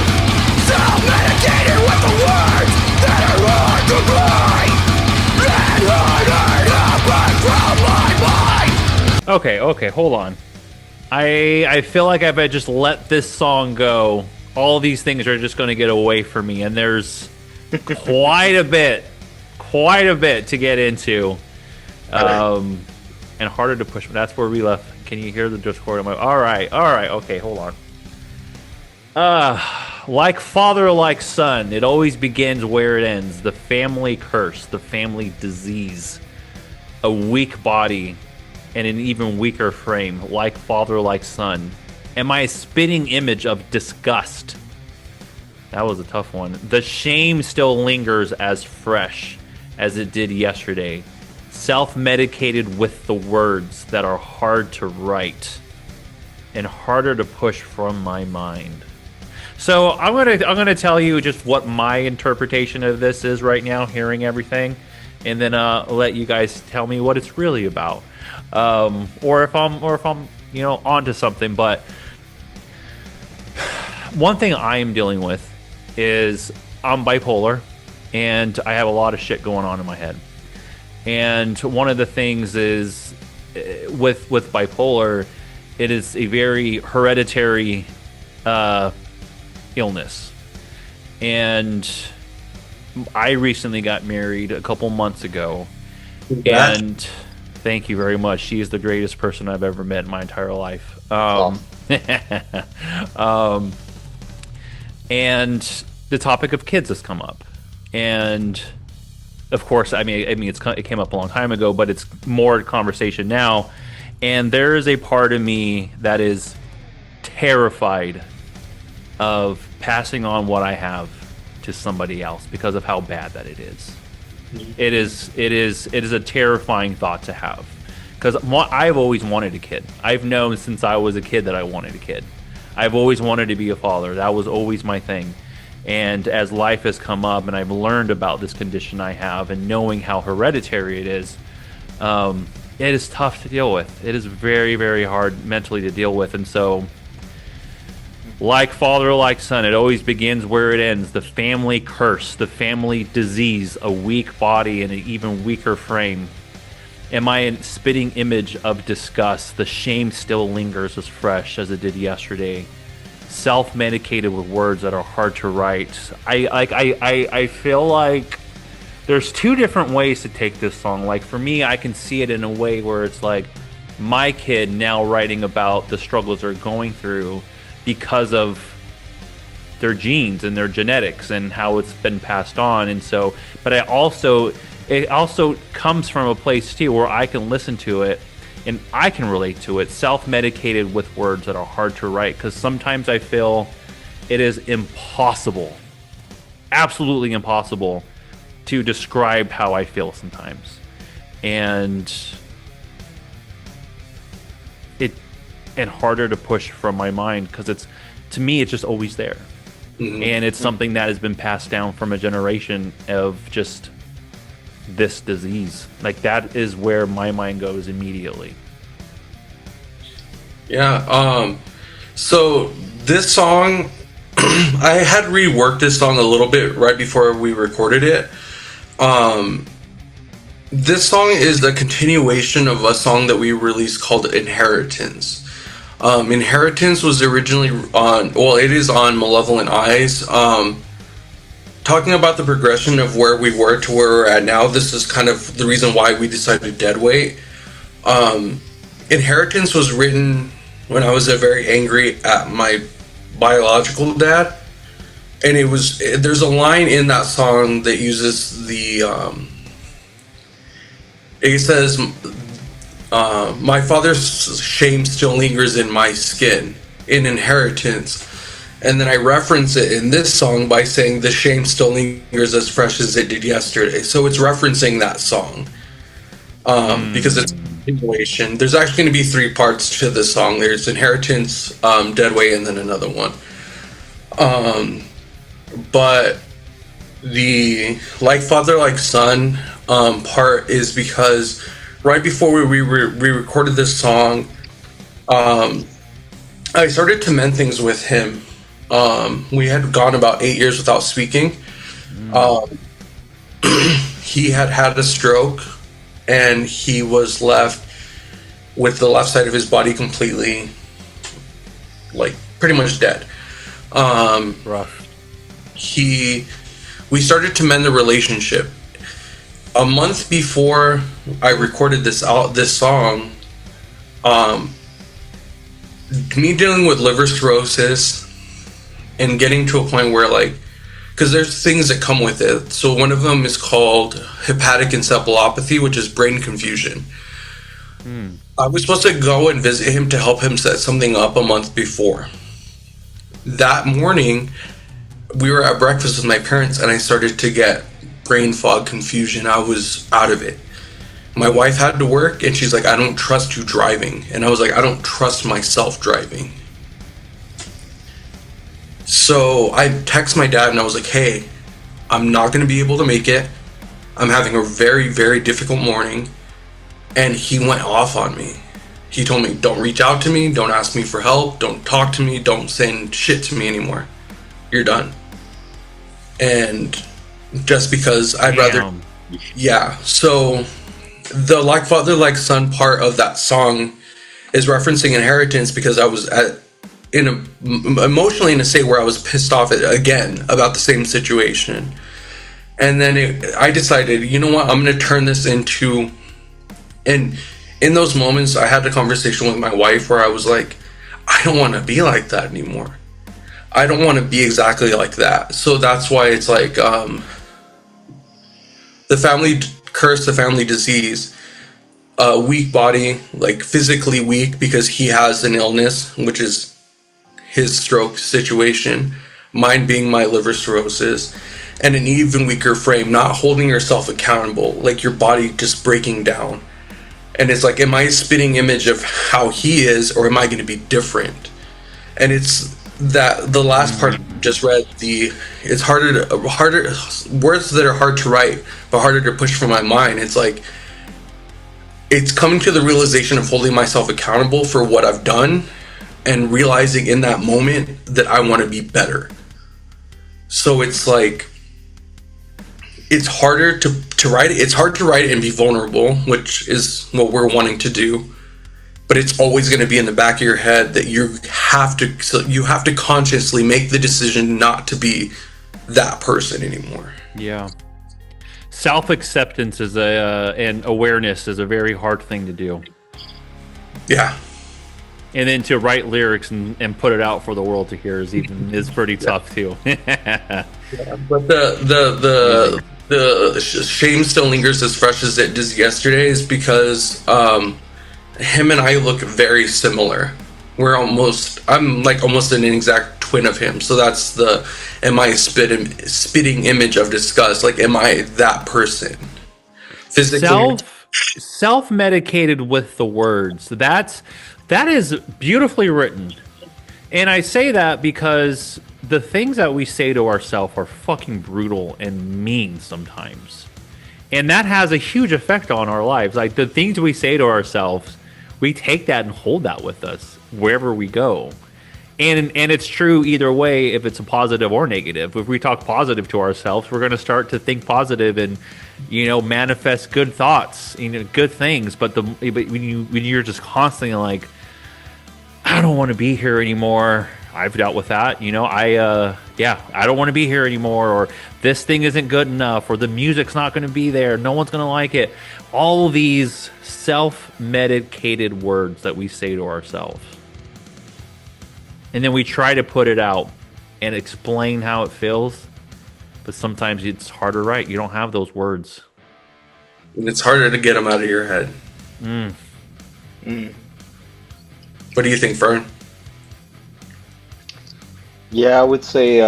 Self-medicated with the words that are hard to breathe. And harder to from my mind. Okay, hold on. I feel like if I just let this song go, all these things are just going to get away from me, and there's quite a bit to get into, and harder to push. That's where we left. Can you hear the Discord? All right. Okay, hold on. Like father, like son, it always begins where it ends. The family curse, the family disease, a weak body, and an even weaker frame. Like father, like son. Am I a spitting image of disgust? That was a tough one. The shame still lingers as fresh as it did yesterday. Self-medicated with the words that are hard to write and harder to push from my mind. So I'm gonna tell you just what my interpretation of this is right now, hearing everything, and then let you guys tell me what it's really about, or if I'm onto something. But one thing I am dealing with is I'm bipolar, and I have a lot of shit going on in my head. And one of the things is with bipolar, it is a very hereditary illness. And I recently got married a couple months ago. And thank you very much. She is the greatest person I've ever met in my entire life. And the topic of kids has come up. And of course, it came up a long time ago, but it's more conversation now. And there is a part of me that is terrified of passing on what I have to somebody else because of how bad that it is. It is a terrifying thought to have, because I've always wanted a kid. I've known since I was a kid that I wanted a kid. I've always wanted to be a father. That was always my thing. And as life has come up and I've learned about this condition I have and knowing how hereditary it is tough to deal with. It is very, very hard mentally to deal with. And so, like father, like son, it always begins where it ends. The family curse, the family disease, a weak body and an even weaker frame. Am I a spitting image of disgust? The shame still lingers as fresh as it did yesterday. Self-medicated with words that are hard to write. I feel like there's two different ways to take this song. Like for me, I can see it in a way where it's like my kid now writing about the struggles they're going through because of their genes and their genetics and how it's been passed on. And so, but it also comes from a place too where I can listen to it and I can relate to it, self-medicated with words that are hard to write, because sometimes I feel it is impossible, absolutely impossible, to describe how I feel sometimes. And harder to push from my mind, because to me it's just always there. Mm-hmm. And it's something that has been passed down from a generation of just this disease. Like that is where my mind goes immediately. Yeah. So this song, I had reworked this song a little bit right before we recorded it. This song is the continuation of a song that we released called Inheritance. Inheritance was originally it is on Malevolent Eyes. Talking about the progression of where we were to where we're at now, this is kind of the reason why we decided Deadweight. Inheritance was written when I was very angry at my biological dad. and there's a line in that song that uses it says, my father's shame still lingers in my skin, in inheritance. And then I reference it in this song by saying the shame still lingers as fresh as it did yesterday. So it's referencing that song. Because it's a continuation. There's actually going to be 3 parts to this song. There's inheritance, Deadweight, and then another one. But the like father, like son part is because right before we recorded this song, I started to mend things with him. We had gone about 8 years without speaking. He had a stroke, and he was left with the left side of his body completely, like, pretty much dead. Rough. We started to mend the relationship. A month before I recorded this song, me dealing with liver cirrhosis and getting to a point where, like, because there's things that come with it. So one of them is called hepatic encephalopathy, which is brain confusion. I was supposed to go and visit him to help him set something up a month before. That morning, we were at breakfast with my parents, and I started to get brain fog, confusion. I was out of it. My wife had to work, and she's like, I don't trust you driving. And I was like, I don't trust myself driving. So I text my dad, and I was like, hey, I'm not going to be able to make it. I'm having a very, very difficult morning. And he went off on me. He told me, don't reach out to me, don't ask me for help, don't talk to me, don't send shit to me anymore. You're done. And just because I'd rather... Yeah, so the like father, like son part of that song is referencing inheritance, because I was emotionally in a state where I was pissed off again about the same situation. And then I decided, you know what, I'm going to turn this into... And in those moments, I had a conversation with my wife where I was like, I don't want to be like that anymore. I don't want to be exactly like that. So that's why it's like the family curse, the family disease, weak body, like physically weak because he has an illness, which is his stroke situation, mine being my liver cirrhosis, and an even weaker frame, not holding yourself accountable, like your body just breaking down. And it's like, am I a spitting image of how he is, or am I going to be different? And it's that the last part I just read, it's harder words that are hard to write, but harder to push from my mind. It's like, it's coming to the realization of holding myself accountable for what I've done, and realizing in that moment that I want to be better. So it's like, it's harder to write it. It's hard to write it and be vulnerable, which is what we're wanting to do. But it's always going to be in the back of your head that you have to consciously make the decision not to be that person anymore. Yeah. Self-acceptance and awareness is a very hard thing to do. Yeah. And then to write lyrics and put it out for the world to hear is pretty tough too. Yeah, but the shame still lingers as fresh as it did yesterday is because him and I look very similar. I'm like almost an exact twin of him. So that's am I a spitting image of disgust? Like, am I that person? Physically. Self-medicated with the words. That is beautifully written. And I say that because the things that we say to ourselves are fucking brutal and mean sometimes. And that has a huge effect on our lives. Like, the things we say to ourselves, we take that and hold that with us wherever we go. And it's true either way, if it's a positive or negative. If we talk positive to ourselves, we're going to start to think positive and, manifest good thoughts, good things. But when you're just constantly like, I don't want to be here anymore. I've dealt with that. I don't want to be here anymore, or this thing isn't good enough, or the music's not going to be there. No one's going to like it. All these self-medicated words that we say to ourselves. And then we try to put it out and explain how it feels. But sometimes it's harder, right? You don't have those words. And it's harder to get them out of your head. What do you think, Fern? Yeah, I would say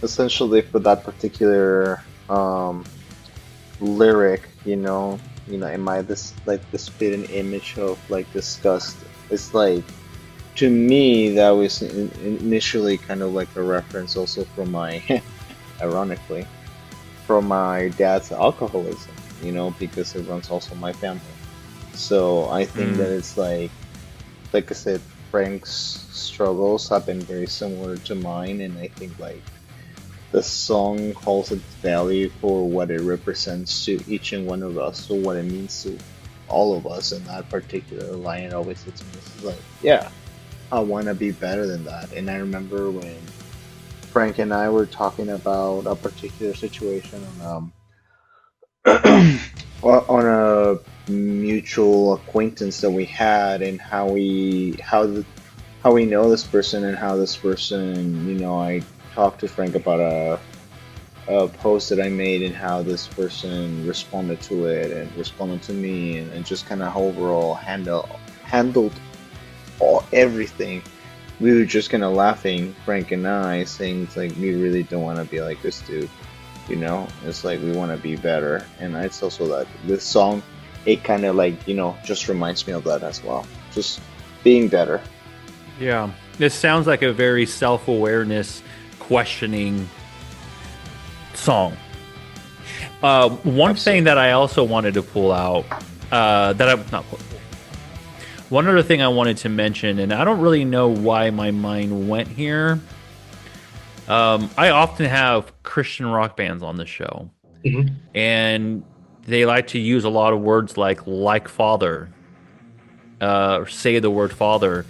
essentially for that particular lyric, in my this like the spitting image of like disgust. It's like to me that was initially kind of like a reference also from my, ironically, from my dad's alcoholism. Because it runs also my family. So I think that it's like I said, Frank's struggles have been very similar to mine, and I think like the song holds its value for what it represents to each and one of us, or what it means to all of us in that particular line. It always hits me. It's like, yeah, I want to be better than that. And I remember when Frank and I were talking about a particular situation on a mutual acquaintance that we had, and how we know this person, and how this person, I talked to Frank about a post that I made, and how this person responded to it and responded to me, and just kind of overall handled everything. We were just kind of laughing, Frank and I, saying it's like we really don't want to be like this dude. It's like we want to be better, and it's also that this song, it kind of like just reminds me of that as well, just being better. Yeah, this sounds like a very self-awareness, questioning song. One thing that I also wanted to pull out, one other thing I wanted to mention, and I don't really know why my mind went here. I often have Christian rock bands on the show, and they like to use a lot of words like Father, or say the word Father,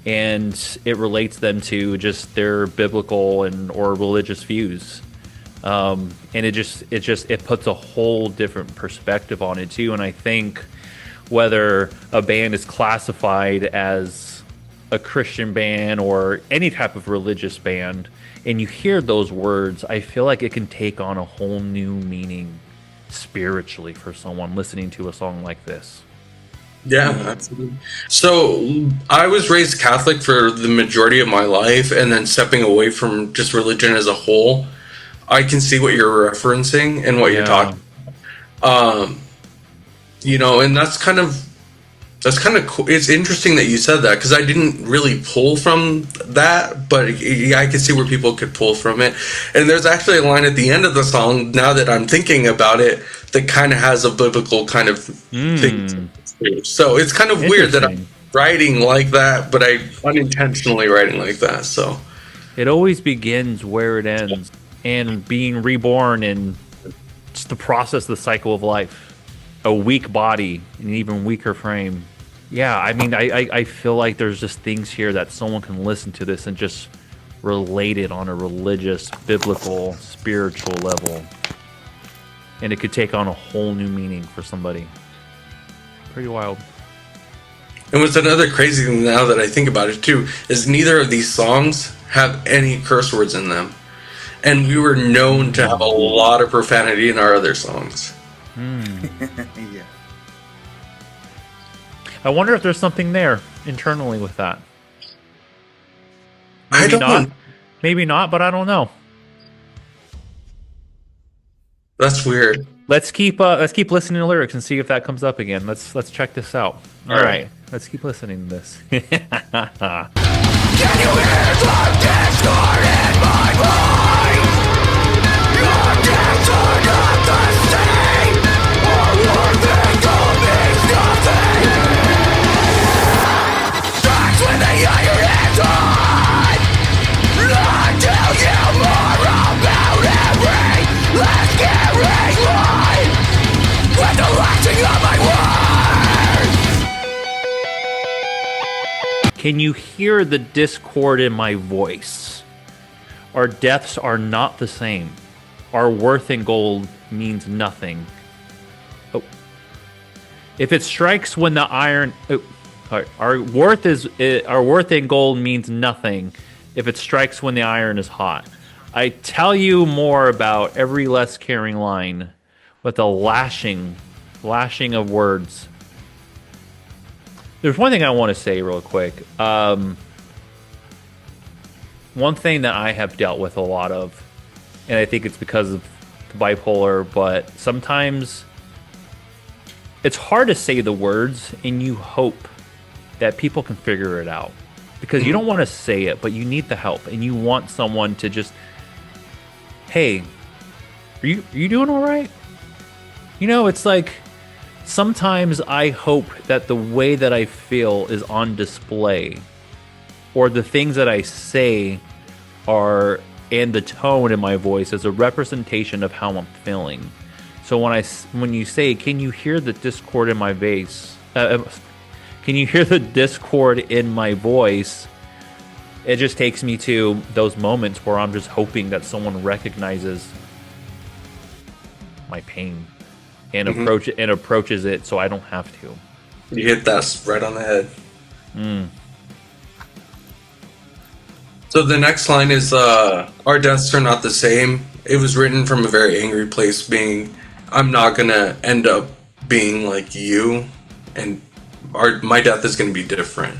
and it relates them to just their biblical or religious views. And it puts a whole different perspective on it too. And I think whether a band is classified as a Christian band or any type of religious band, and you hear those words, I feel like it can take on a whole new meaning spiritually for someone listening to a song like this. Yeah, absolutely. So I was raised Catholic for the majority of my life, and then stepping away from just religion as a whole. I can see what you're referencing and what you're talking about. And that's kind of cool. It's interesting that you said that, because I didn't really pull from that, but I could see where people could pull from it. And there's actually a line at the end of the song, now that I'm thinking about it, that kind of has a biblical kind of thing. So it's kind of weird that I'm writing like that, but I unintentionally writing like that. So it always begins where it ends, and being reborn, and just the process, the cycle of life. A weak body, an even weaker frame. Yeah, I mean, I feel like there's just things here that someone can listen to this and just relate it on a religious, biblical, spiritual level. And it could take on a whole new meaning for somebody. Pretty wild. And what's another crazy thing now that I think about it too, is neither of these songs have any curse words in them. And we were known to have a lot of profanity in our other songs. Yeah. I wonder if there's something there internally with that. I don't know. Maybe not, but I don't know. That's weird. Let's keep listening to lyrics and see if that comes up again. Let's check this out. All right. Let's keep listening to this. Can you hear the discord in my mind? Your debts are not the same, or worth gold means nothing. Strikes when the iron is on, until you more about every last scary line, with the latching of my words. Can you hear the discord in my voice? Our deaths are not the same. Our worth in gold means nothing. Oh. If it strikes when the iron... Oh. Our worth in gold means nothing if it strikes when the iron is hot. I tell you more about every less caring line with the lashing of words. There's one thing I want to say real quick. One thing that I have dealt with a lot of, and I think it's because of the bipolar, but sometimes it's hard to say the words and you hope that people can figure it out. Because you don't want to say it, but you need the help, and you want someone to just, hey, are you doing all right? You know, it's like sometimes I hope that the way that I feel is on display, or the things that I say are, and the tone in my voice is a representation of how I'm feeling. So when you say, can you hear the discord in my bass? Can you hear the discord in my voice? It just takes me to those moments where I'm just hoping that someone recognizes my pain and approaches it so I don't have to. You hit that right on the head. So the next line is, our deaths are not the same. It was written from a very angry place, being, I'm not going to end up being like you, and my death is going to be different.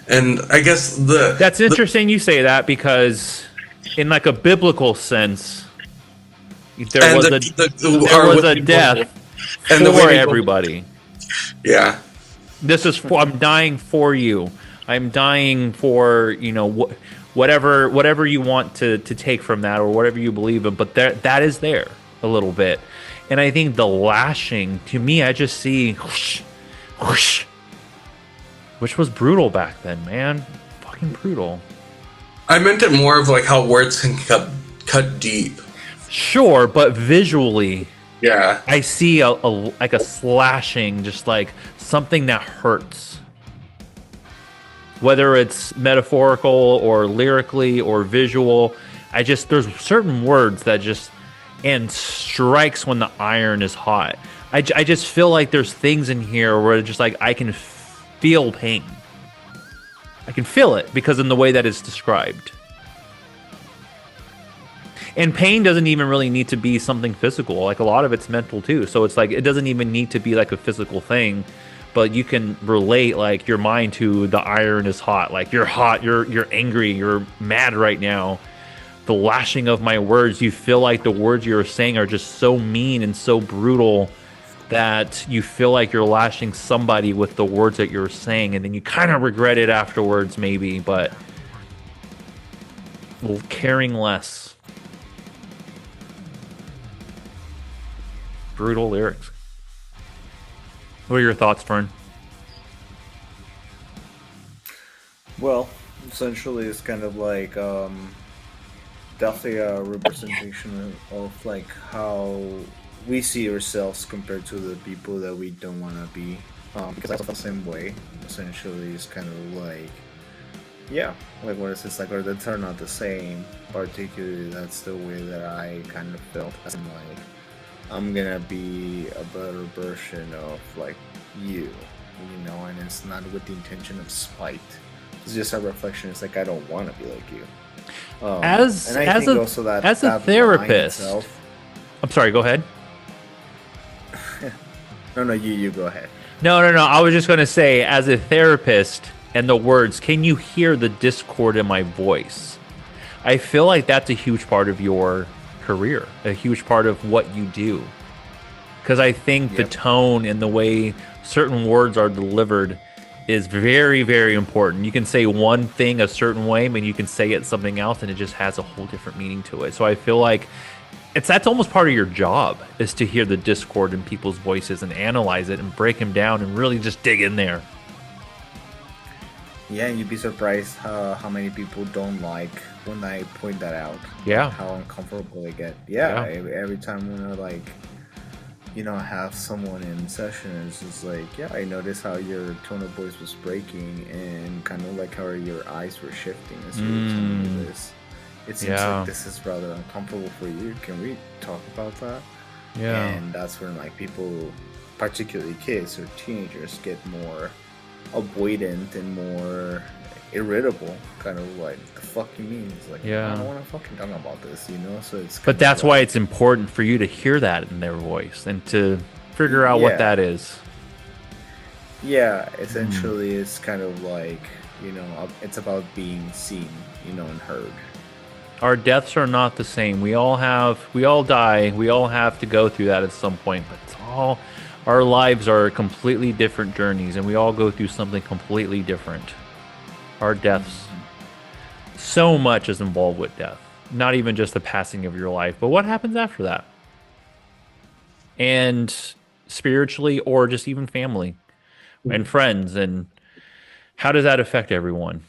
And I guess that's interesting you say that, because in like a biblical sense, there was a death for everybody. Yeah. This is I'm dying for you. I'm dying for, you know, whatever you want to take from that, or whatever you believe in. But that is there a little bit. And I think the lashing, to me, I just see whoosh, whoosh, which was brutal back then, man. Fucking brutal. I meant it more of like how words can cut deep. Sure, but visually, yeah, I see a like a slashing, just like something that hurts. Whether it's metaphorical or lyrically or visual, there's certain words that just, and strikes when the iron is hot. I just feel like there's things in here where just like I can feel pain. I can feel it because in the way that it's described. And pain doesn't even really need to be something physical. Like a lot of it's mental too. So it's like it doesn't even need to be like a physical thing, but you can relate like your mind to the iron is hot. Like you're hot, you're angry, you're mad right now. The lashing of my words, you feel like the words you're saying are just so mean and so brutal that you feel like you're lashing somebody with the words that you're saying, and then you kind of regret it afterwards maybe, but caring less. Brutal lyrics. What are your thoughts, Fern? Well, essentially it's kind of like definitely a representation of like how we see ourselves compared to the people that we don't want to be, because I feel the same way. Essentially it's kind of like, yeah, like what is this, like our deaths are not the same. Particularly that's the way that I kind of felt, as in like I'm gonna be a better version of like you know, and it's not with the intention of spite. It's just a reflection. It's like I don't want to be like you. As a therapist, I'm sorry. Go ahead. No, you go ahead. No. I was just gonna say, as a therapist, and the words, can you hear the discord in my voice? I feel like that's a huge part of your career, a huge part of what you do, because I think the tone and the way certain words are delivered is very, very important. You can say one thing a certain way, but you can say it something else, and it just has a whole different meaning to it. So I feel like that's almost part of your job, is to hear the discord in people's voices and analyze it and break them down and really just dig in there. Yeah, and you'd be surprised how many people don't like when I point that out. Yeah. How uncomfortable they get. Yeah. Every time when I like, you know, have someone in session, it's just like, yeah, I noticed how your tone of voice was breaking and kind of like how your eyes were shifting as you were telling me this. It seems like this is rather uncomfortable for you. Can we talk about that? Yeah. And that's when like people, particularly kids or teenagers, get more avoidant and more irritable, kind of like the fuck you mean? It's like, Yeah. I don't want to fucking talk about this, you know. So it's. But that's why it's important for you to hear that in their voice and to figure out what that is. Yeah, essentially, it's kind of like, you know, it's about being seen, you know, and heard. Our deaths are not the same. We all die. We all have to go through that at some point. But it's all, our lives are completely different journeys, and we all go through something completely different. Our deaths, so much is involved with death. Not even just the passing of your life, but what happens after that. And spiritually, or just even family and friends, and how does that affect everyone?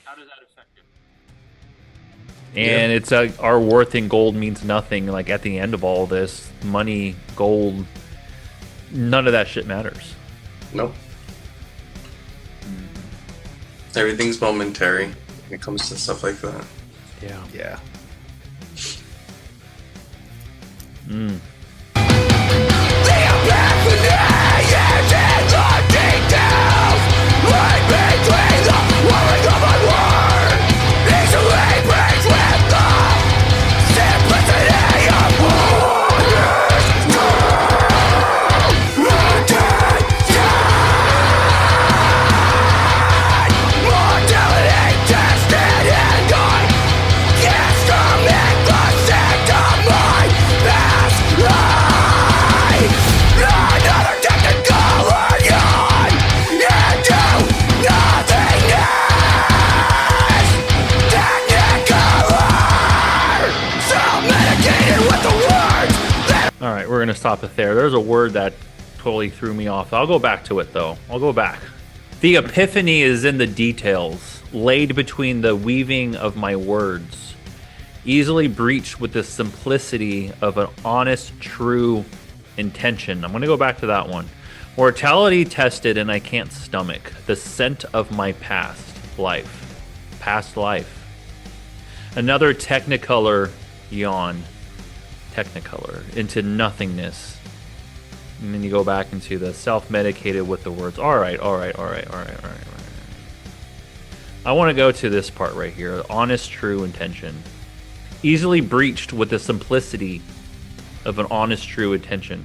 And it's our worth in gold means nothing. Like at the end of all this, money, gold, none of that shit matters. Nope. Everything's momentary when it comes to stuff like that. Yeah. Yeah. All right, we're going to stop it there. There's a word that totally threw me off. I'll go back to it, though. I'll go back. The epiphany is in the details, laid between the weaving of my words, easily breached with the simplicity of an honest, true intention. I'm going to go back to that one. Mortality tested, and I can't stomach the scent of my past life. Past life. Another technicolor yawn. Technicolor into nothingness, and then you go back into the self-medicated with the words. All right. I want to go to this part right here. Honest, true intention, easily breached with the simplicity of an honest, true intention.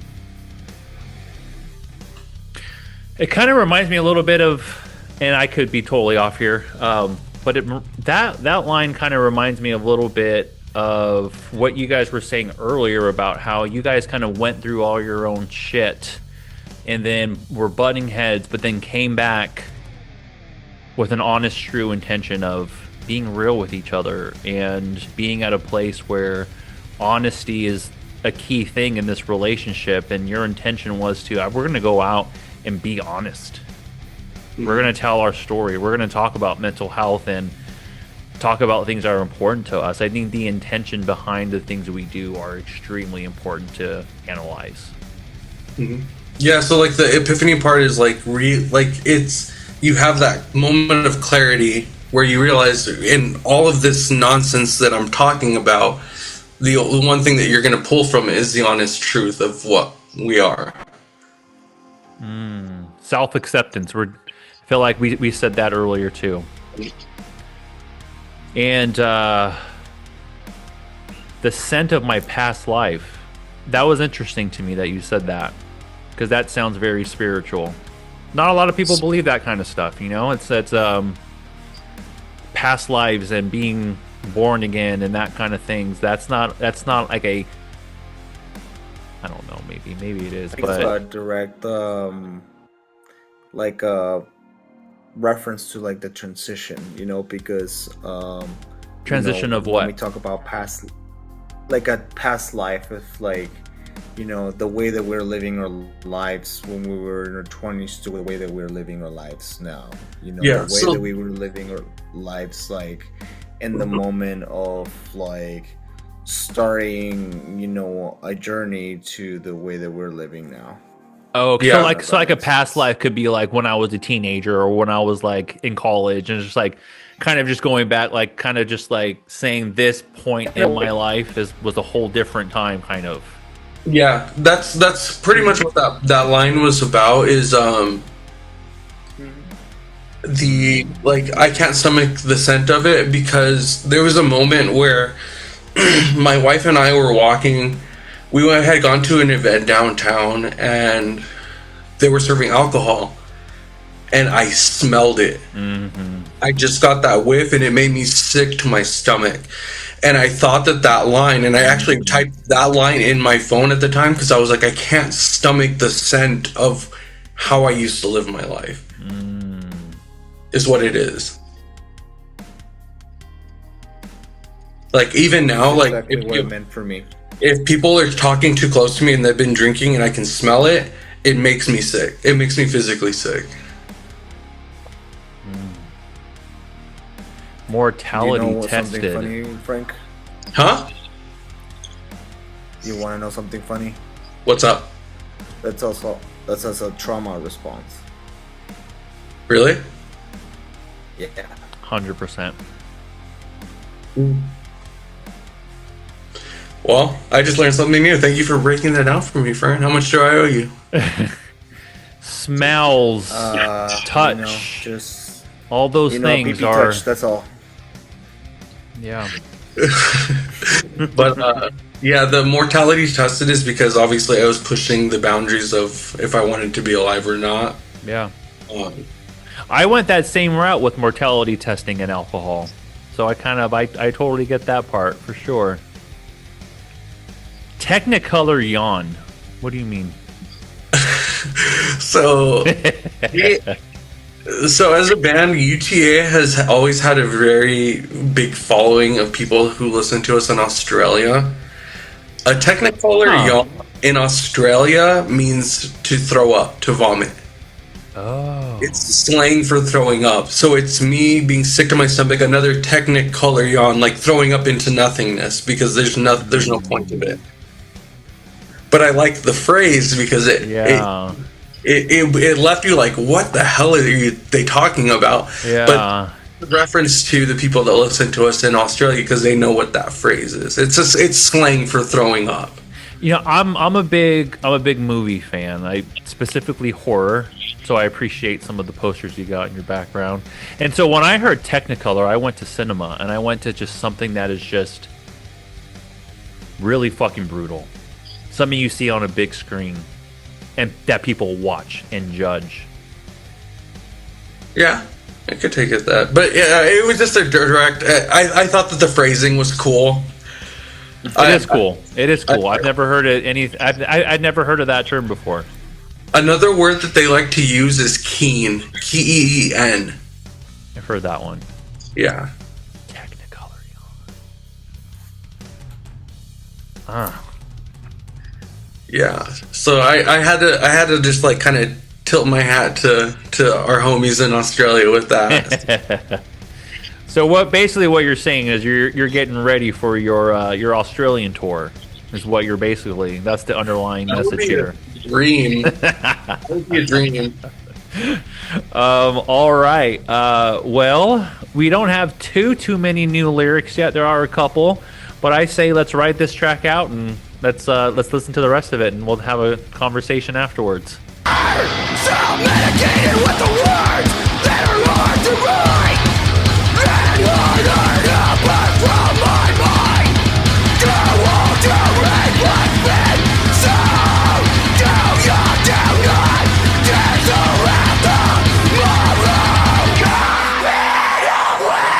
It kind of reminds me a little bit of, and I could be totally off here, but that line kind of reminds me a little bit of what you guys were saying earlier about how you guys kind of went through all your own shit and then were butting heads, but then came back with an honest, true intention of being real with each other and being at a place where honesty is a key thing in this relationship. And your intention was to, we're going to go out and be honest. We're going to tell our story. We're going to talk about mental health and talk about things that are important to us. I think the intention behind the things we do are extremely important to analyze. Yeah, so like the epiphany part is like it's, you have that moment of clarity where you realize in all of this nonsense that I'm talking about, the one thing that you're going to pull from is the honest truth of what we are. Self-acceptance. I feel like we said that earlier too. And the scent of my past life, that was interesting to me that you said that, because that sounds very spiritual. Not a lot of people believe that kind of stuff, you know. It's past lives and being born again and that kind of things. That's not like a, I don't know, maybe it is, but it's a direct like a reference to like the transition, you know, because transition, you know, of what? When we talk about past, like a past life, if like, you know, the way that we're living our lives when we were in our 20s to the way that we're living our lives now, you know, the way that we were living our lives like in the moment of like starting, you know, a journey to the way that we're living now. Oh, yeah, so like a past life could be like when I was a teenager or when I was like in college, and it's just like kind of just going back, like kind of just like saying this point in my life was a whole different time, kind of. Yeah, that's pretty much what that line was about. Is I can't stomach the scent of it because there was a moment where my wife and I were walking. Had gone to an event downtown and they were serving alcohol, and I smelled it. I just got that whiff and it made me sick to my stomach. And I thought that line, and I actually typed that line in my phone at the time because I was like, I can't stomach the scent of how I used to live my life. Is what it is. Like even now, like exactly what it meant for me. if people are talking too close to me and they've been drinking and I can smell it, it makes me sick. It makes me physically sick. Mortality You know tested. something funny, Frank? Huh? You want to know something funny? What's up? That's also a trauma response. Really? Yeah. 100%. Well, I just learned something new. Thank you for breaking that down for me, Fern. How much do I owe you? Smells, touch, You know, just all those things PP are. touch, that's all. Yeah. But yeah, the mortality tested is because obviously I was pushing the boundaries of if I wanted to be alive or not. Yeah. Um, I went that same route with mortality testing and alcohol. So I totally get that part for sure. Technicolor yawn. What do you mean? so, so as a band, UTA has always had a very big following of people who listen to us in Australia. A Technicolor yawn in Australia means to throw up, to vomit. Oh. It's slang for throwing up. So it's me being sick to my stomach, another Technicolor yawn, like throwing up into nothingness because there's no point of it. But I like the phrase because it left you like, what the hell are they talking about? Yeah. But reference to the people that listen to us in Australia because they know what that phrase is. It's slang for throwing up. You know, I'm a big movie fan. I specifically horror, so I appreciate some of the posters you got in your background. And so when I heard Technicolor, I went to cinema and I went to just something that is just really fucking brutal. Something you see on a big screen and that people watch and judge. Yeah, I could take it that. But yeah, it was just a direct. I thought that the phrasing was cool. It is cool. I've never heard it. I'd never heard of that term before. Another word that they like to use is keen. Keen. I've heard that one. Yeah. Technicolor. Yeah. So I had to just like kind of tilt my hat to our homies in Australia with that. So what you're saying is you're getting ready for your Australian tour is what you're basically, that's the underlying message here. Dream. That would be a dream. All right. Well, we don't have too many new lyrics yet. There are a couple, but I say let's write this track out and let's listen to the rest of it, and we'll have a conversation afterwards. So medicated with the words that are hard to write and harder to put from my mind. Do all to replace me. So do you do not disarrest the moral God away.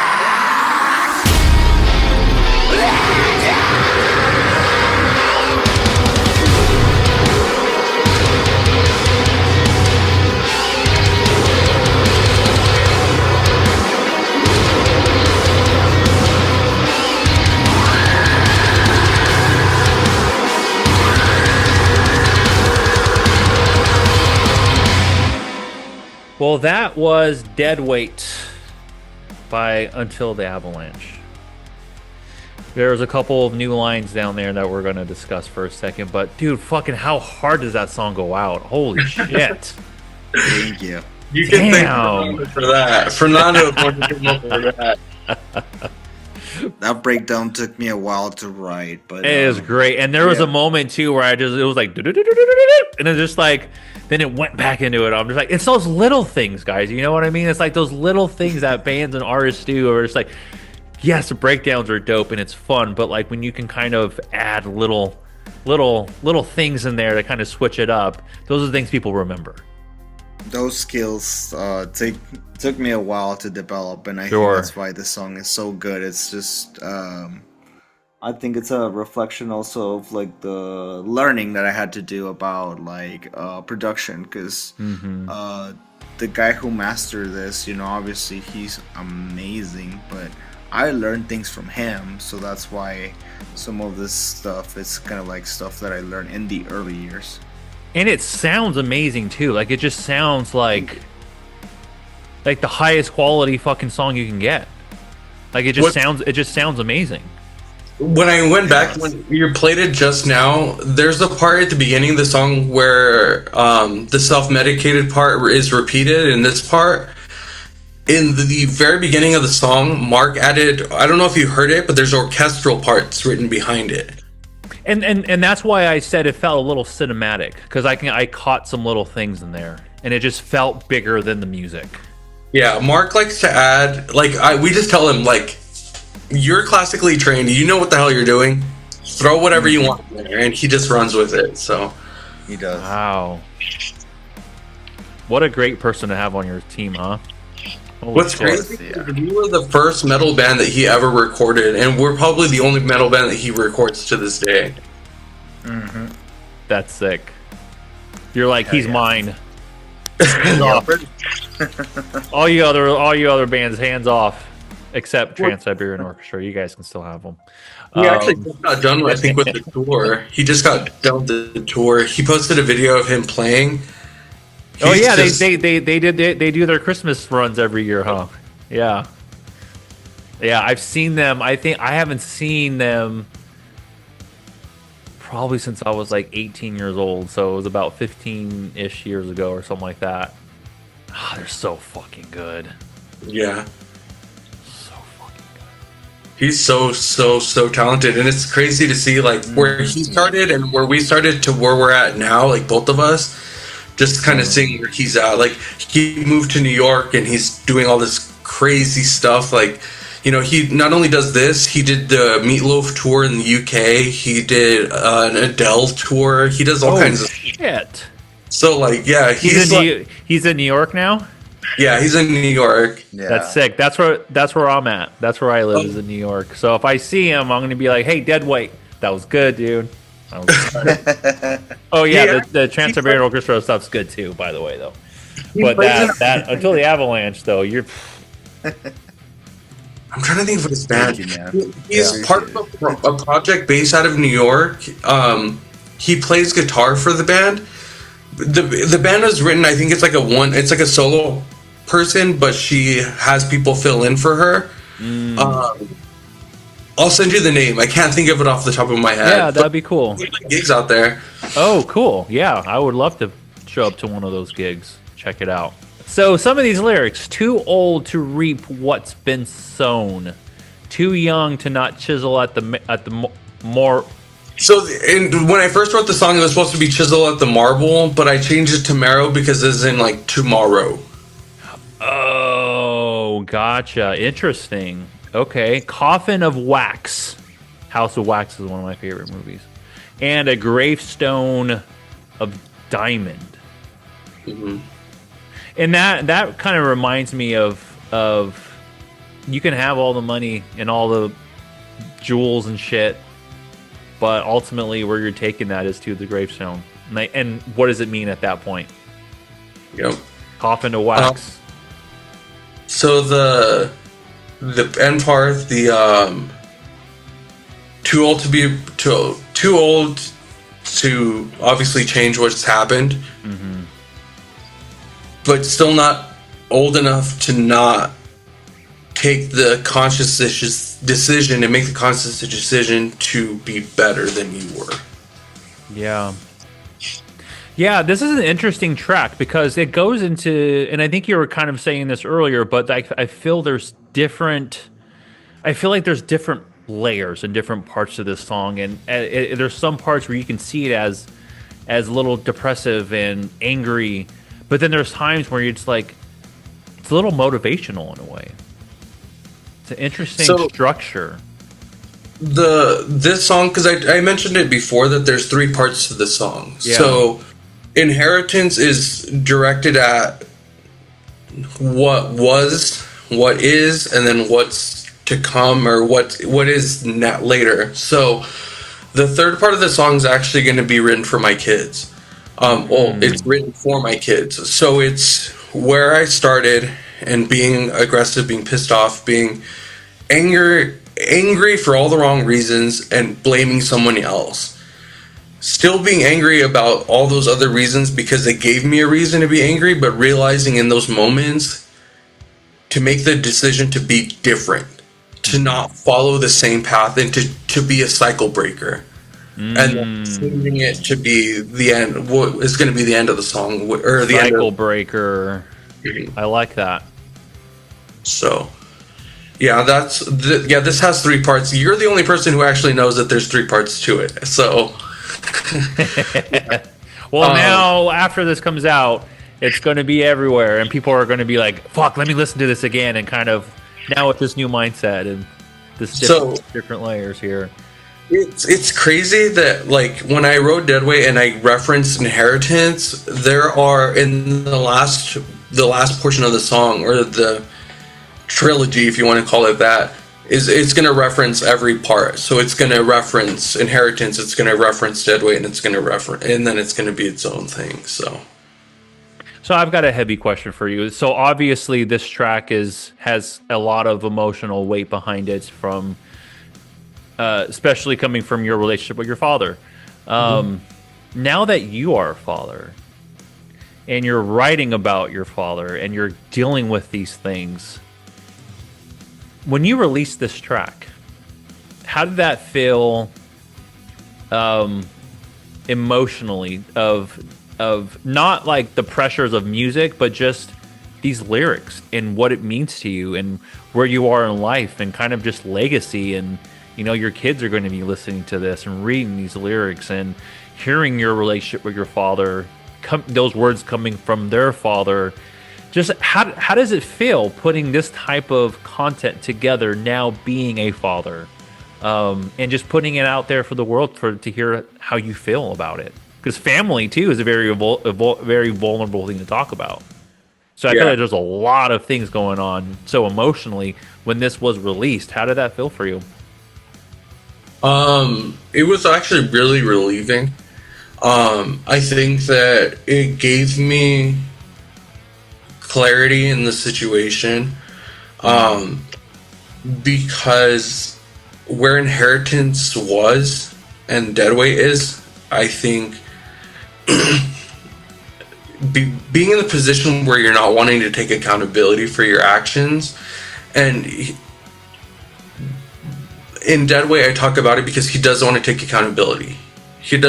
Well, that was Deadweight by Until The Avalanche. There's a couple of new lines down there that we're going to discuss for a second, but dude, fucking how hard does that song go out? Holy shit. Thank you. You can Damn. thank Fernando for that. Fernando for that. That breakdown took me a while to write, but It is great. And there was yeah. a moment too where it was like, and it's just like, then it went back into it. I'm just like, it's those little things, guys. You know what I mean? It's like those little things that bands and artists do, or it's like, yes, the breakdowns are dope and it's fun, but like when you can kind of add little things in there to kind of switch it up, those are the things people remember. Those skills took me a while to develop, and I Sure. think that's why the song is so good. It's just I think it's a reflection also of like the learning that I had to do about like production, because the guy who mastered this, you know, obviously he's amazing, but I learned things from him, so that's why some of this stuff is kind of like stuff that I learned in the early years. And it sounds amazing too. Like it just sounds like the highest quality fucking song you can get. Like it just sounds amazing. When I went back, when you played it just now, there's a part at the beginning of the song where the self-medicated part is repeated. In this part, in the very beginning of the song, Mark added, I don't know if you heard it, but there's orchestral parts written behind it. And that's why I said it felt a little cinematic, because I caught some little things in there, and it just felt bigger than the music. Yeah, Mark likes to add, like, we just tell him, like, you're classically trained, you know what the hell you're doing, throw whatever you want in there, and he just runs with it, so. He does. Wow. What a great person to have on your team, huh? Holy What's shit. crazy is we were the first metal band that he ever recorded, and we're probably the only metal band that he records to this day. That's sick. You're like, he's mine. All you other bands, hands off, except Trans-Siberian Orchestra. You guys can still have them. He actually just got done, I think, with the tour. He just got done with the tour. He posted a video of him playing. Oh He's yeah, just- they do their Christmas runs every year, huh? Yeah. Yeah, I've seen them. I think I haven't seen them probably since I was like 18 years old, so it was about 15-ish years ago or something like that. Ah, they're so fucking good. Yeah. So fucking good. He's so talented, and it's crazy to see like where he started and where we started to where we're at now, like both of us, just kind of seeing where he's at. Like he moved to New York and he's doing all this crazy stuff. Like, you know, he not only does this, he did the Meatloaf tour in the UK. He did an Adele tour. He does all kinds of shit. So like, yeah, He's in New York now. Yeah, he's in New York. Yeah. That's sick. That's where I'm at. That's where I live, is in New York. So if I see him, I'm gonna be like, "Hey, Deadweight, that was good, dude." Oh yeah, the Trans-Siberian Orchestra stuff's good too, by the way, though. But that Until the Avalanche, though, you're. I'm trying to think of his band. Thank you, man. He's part of a project based out of New York. He plays guitar for the band. The band is written. I think it's like a solo person, but she has people fill in for her. I'll send you the name. I can't think of it off the top of my head. Yeah, that'd be cool. Gigs out there. Oh, cool. Yeah, I would love to show up to one of those gigs. Check it out. So some of these lyrics: too old to reap what's been sown, too young to not chisel at the more. So, and when I first wrote the song, it was supposed to be chisel at the marble, but I changed it to marrow because it's in like tomorrow. Oh, gotcha. Interesting. Okay. Coffin of Wax. House of Wax is one of my favorite movies. And a gravestone of diamond. Mm-hmm. And that kind of reminds me of you can have all the money and all the jewels and shit, but ultimately where you're taking that is to the gravestone. And what does it mean at that point? Yep. Coffin of Wax. So the end part, too old to obviously change what's happened, but still not old enough to not take the conscious decision and make the conscious decision to be better than you were. Yeah. Yeah, this is an interesting track because it goes into, and I think you were kind of saying this earlier, but I feel there's different I feel like there's different layers and different parts to this song, and there's some parts where you can see it as a little depressive and angry, but then there's times where it's like it's a little motivational in a way. It's an interesting structure. This song, because I mentioned it before that there's three parts to the song. Yeah. So Inheritance is directed at what was, what is, and then what's to come, or what is not later. So the third part of the song is actually going to be written for my kids. It's written for my kids. So it's where I started and being aggressive, being pissed off, being angry for all the wrong reasons and blaming someone else. Still being angry about all those other reasons because they gave me a reason to be angry, but realizing in those moments to make the decision to be different, to not follow the same path, and to be a cycle breaker. And then changing it to be the end, what is going to be the end of the song, or the cycle end breaker. I like that. So, yeah, this has three parts. You're the only person who actually knows that there's three parts to it. So, well, now after this comes out, it's going to be everywhere, and people are going to be like, "Fuck, let me listen to this again," and kind of now with this new mindset and this different layers here. It's crazy that, like, when I wrote Deadweight and I referenced Inheritance, there are in the last portion of the song, or the trilogy, if you want to call it that, it's going to reference every part. So it's going to reference Inheritance, it's going to reference Deadweight, and then it's going to be its own thing. So I've got a heavy question for you. So obviously this track has a lot of emotional weight behind it, from especially coming from your relationship with your father. Now that you are a father and you're writing about your father and you're dealing with these things, when you released this track, how did that feel emotionally, of not like the pressures of music, but just these lyrics and what it means to you and where you are in life, and kind of just legacy, and your kids are going to be listening to this and reading these lyrics and hearing your relationship with your father, those words coming from their father. Just how does it feel putting this type of content together now, being a father, and just putting it out there for the world to hear how you feel about it? Because family too is a very very vulnerable thing to talk about. So I feel like there's a lot of things going on. So emotionally, when this was released, how did that feel for you? It was actually really relieving. I think that it gave me clarity in the situation, because where Inheritance was and Deadweight is, I think being in the position where you're not wanting to take accountability for your actions, and in Deadweight I talk about it because he doesn't want to take accountability. He'd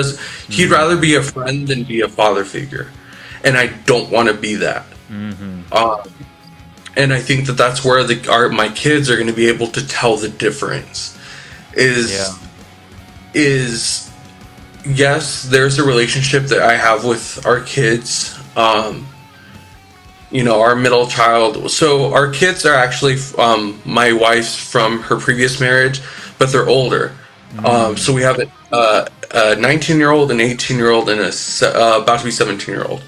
rather be a friend than be a father figure, and I don't want to be that. And I think that that's where my kids are going to be able to tell the difference. Is yes, there's a relationship that I have with our kids. Our middle child. So our kids are actually my wife's from her previous marriage, but they're older. So we have a 19-year-old, an 18-year-old, and about to be 17-year-old.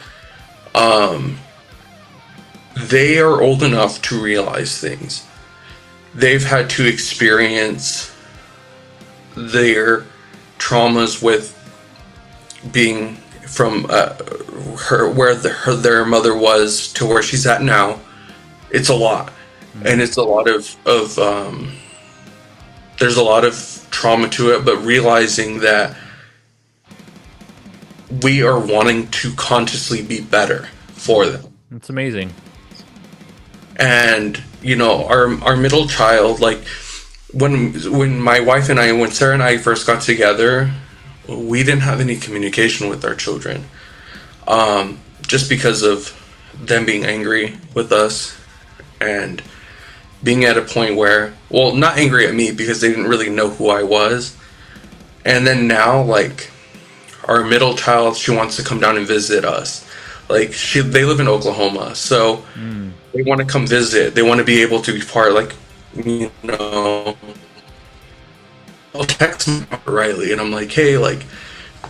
They are old enough to realize things. They've had to experience their traumas with being from their mother was to where she's at now. It's a lot, and it's a lot of there's a lot of trauma to it. But realizing that we are wanting to consciously be better for them. It's amazing. And our middle child, like when my wife and when Sarah and I first got together, we didn't have any communication with our children, just because of them being angry with us and being at a point where, well, not angry at me because they didn't really know who I was. And then now, like, our middle child, she wants to come down and visit us. Like, they live in Oklahoma, so they want to come visit. They want to be able to be part, like, you know, I'll text Riley, and I'm like, hey, like,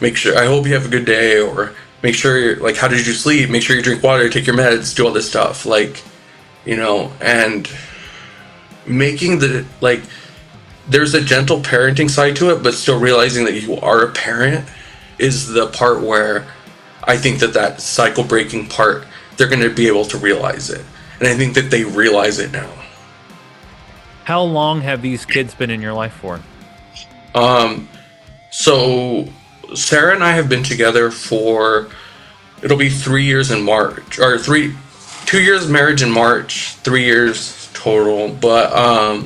make sure, I hope you have a good day, or make sure you're, like, how did you sleep? Make sure you drink water, take your meds, do all this stuff. Like, you know, and making the, like, there's a gentle parenting side to it, but still realizing that you are a parent is the part where I think that cycle breaking part, they're going to be able to realize it. And I think that they realize it now. How long have these kids been in your life for? So Sarah and I have been together for, it'll be 3 years in March, or 2 years marriage in March, 3 years total, but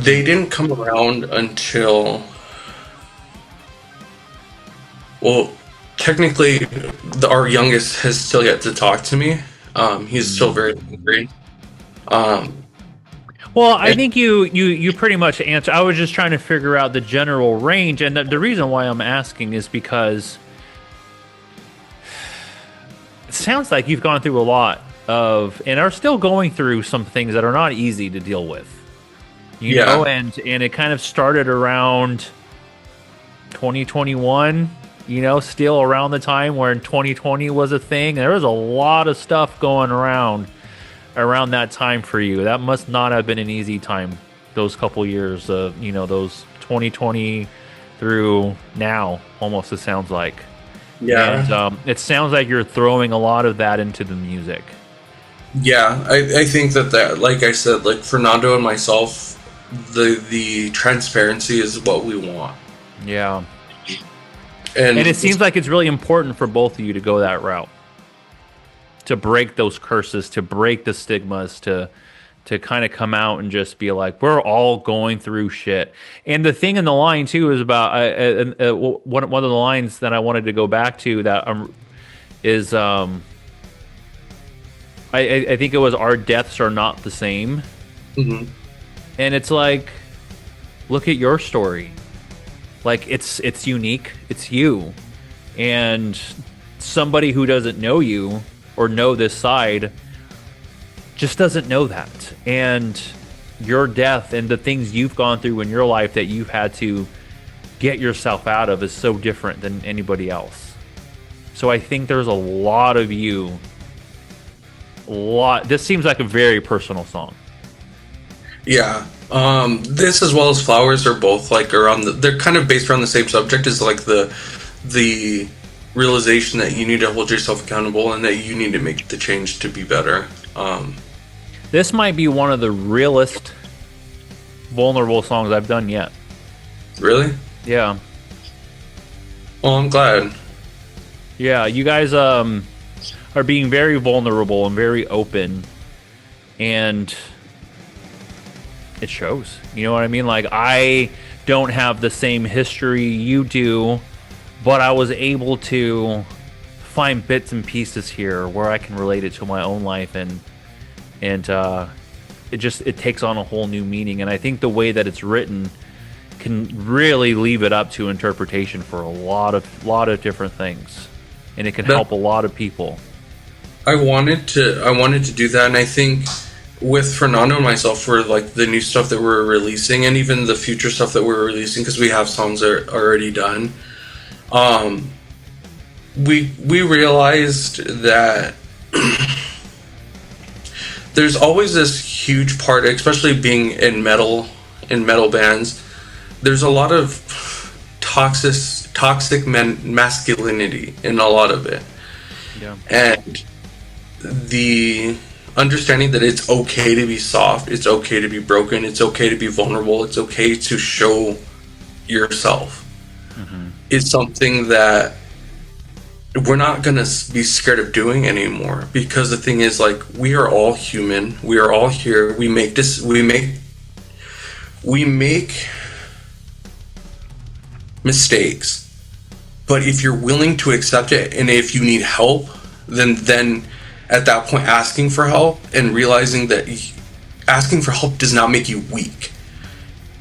they didn't come around until, well, technically our youngest has still yet to talk to me. He's still very angry. Well, I think you pretty much answered. I was just trying to figure out the general range, and the reason why I'm asking is because it sounds like you've gone through a lot of, and are still going through some things that are not easy to deal with. You know, and it kind of started around 2021. You know, still around the time where 2020 was a thing. There was a lot of stuff going around that time for you. That must not have been an easy time, those couple years of, you know, those 2020 through now, almost, it sounds like. Yeah. And it sounds like you're throwing a lot of that into the music. Yeah, I think that, like I said, like Fernando and myself, the transparency is what we want. Yeah. And it seems like it's really important for both of you to go that route. To break those curses, to break the stigmas, to kind of come out and just be like, we're all going through shit. And the thing in the line too is about one of the lines that I wanted to go back to that is I think it was, our deaths are not the same. Mm-hmm. And it's like, look at your story. Like, it's unique. It's you. And somebody who doesn't know you or know this side just doesn't know that. And your death and the things you've gone through in your life that you've had to get yourself out of is so different than anybody else. So I think there's a lot of you. This seems like a very personal song. Yeah. This as well as Flowers are both like they're kind of based around the same subject, as like the realization that you need to hold yourself accountable and that you need to make the change to be better. This might be one of the realest vulnerable songs I've done yet. Really? Yeah. Well, I'm glad. Yeah, you guys are being very vulnerable and very open, and it shows. You know what I mean? Like, I don't have the same history you do, but I was able to find bits and pieces here where I can relate it to my own life, and it takes on a whole new meaning. And I think the way that it's written can really leave it up to interpretation for a lot of different things, and it can help a lot of people. I wanted to do that, and I think with Fernando and myself, for like the new stuff that we're releasing, and even the future stuff that we're releasing, because we have songs that are already done, we realized that there's always this huge part, especially being in metal bands. There's a lot of toxic masculinity in a lot of it. Yeah. And the understanding that it's okay to be soft, it's okay to be broken, it's okay to be vulnerable, it's okay to show yourself, is something that we're not going to be scared of doing anymore. Because the thing is, like, we are all human, we are all here, we make mistakes, but if you're willing to accept it, and if you need help, then at that point asking for help and realizing that asking for help does not make you weak.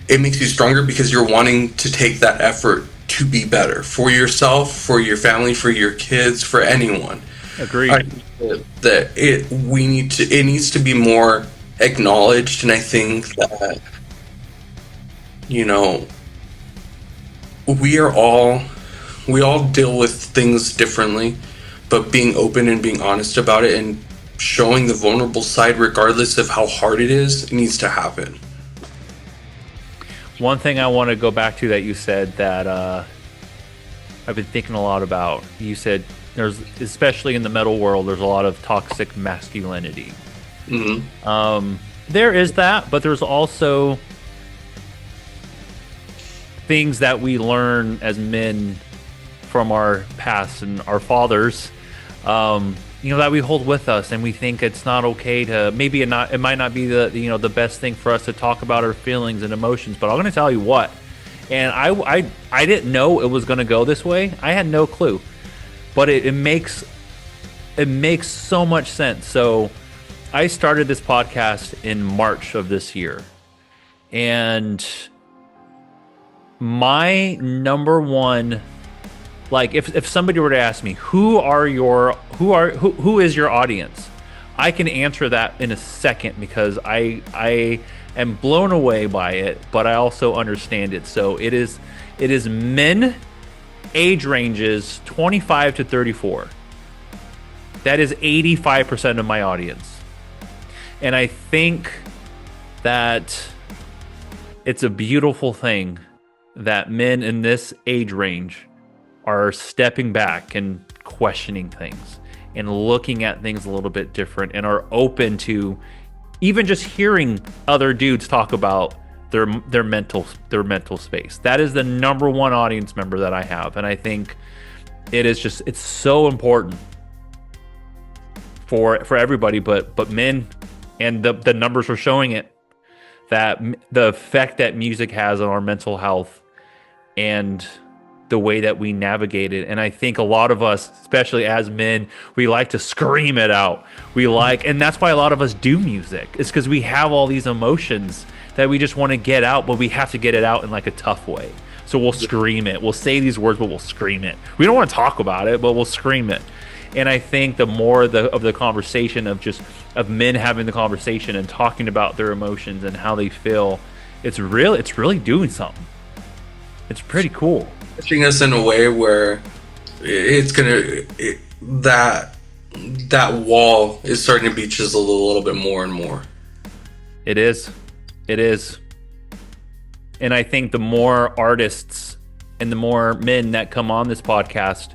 It makes you stronger because you're wanting to take that effort to be better for yourself, for your family, for your kids, for anyone. Agreed. I think that it needs to be more acknowledged, and I think that, you know, we all deal with things differently, but being open and being honest about it and showing the vulnerable side, regardless of how hard it is, needs to happen. One thing I want to go back to that you said that I've been thinking a lot about. You said there's, especially in the metal world, there's a lot of toxic masculinity. Mm-hmm. There is that, but there's also things that we learn as men from our past and our fathers, that we hold with us, and we think it's not okay to, maybe it might not be the best thing for us to talk about our feelings and emotions. But I'm going to tell you what, and I didn't know it was going to go this way. I had no clue, but it makes so much sense. So I started this podcast in March of this year, and my number one, like, if somebody were to ask me who is your audience, I can answer that in a second, because I am blown away by it, but I also understand it. So it is men, age ranges 25 to 34. That is 85% of my audience. And I think that it's a beautiful thing that men in this age range are stepping back and questioning things and looking at things a little bit different, and are open to even just hearing other dudes talk about their mental space. That is the number one audience member that I have, and I think it's so important for everybody, but men, and the numbers are showing it, that the effect that music has on our mental health and the way that we navigate it. And I think a lot of us, especially as men, we like to scream it out. And that's why a lot of us do music. It's because we have all these emotions that we just want to get out, but we have to get it out in like a tough way. So we'll scream it. We'll say these words, but we'll scream it. We don't want to talk about it, but we'll scream it. And I think the more of the conversation of men having the conversation and talking about their emotions and how they feel, it's really doing something. It's pretty cool. Pushing us in a way where that wall is starting to be chiseled a little bit more and more. It is. And I think the more artists and the more men that come on this podcast,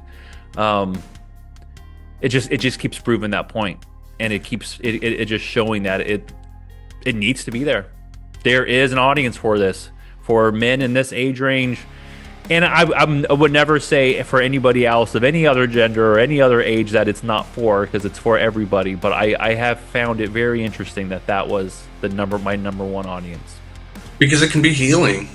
it just keeps proving that point, and it keeps it just showing that it needs to be there. There is an audience for this, for men in this age range. And I would never say for anybody else of any other gender or any other age that it's not for, because it's for everybody. But I have found it very interesting that was my number one audience. Because it can be healing.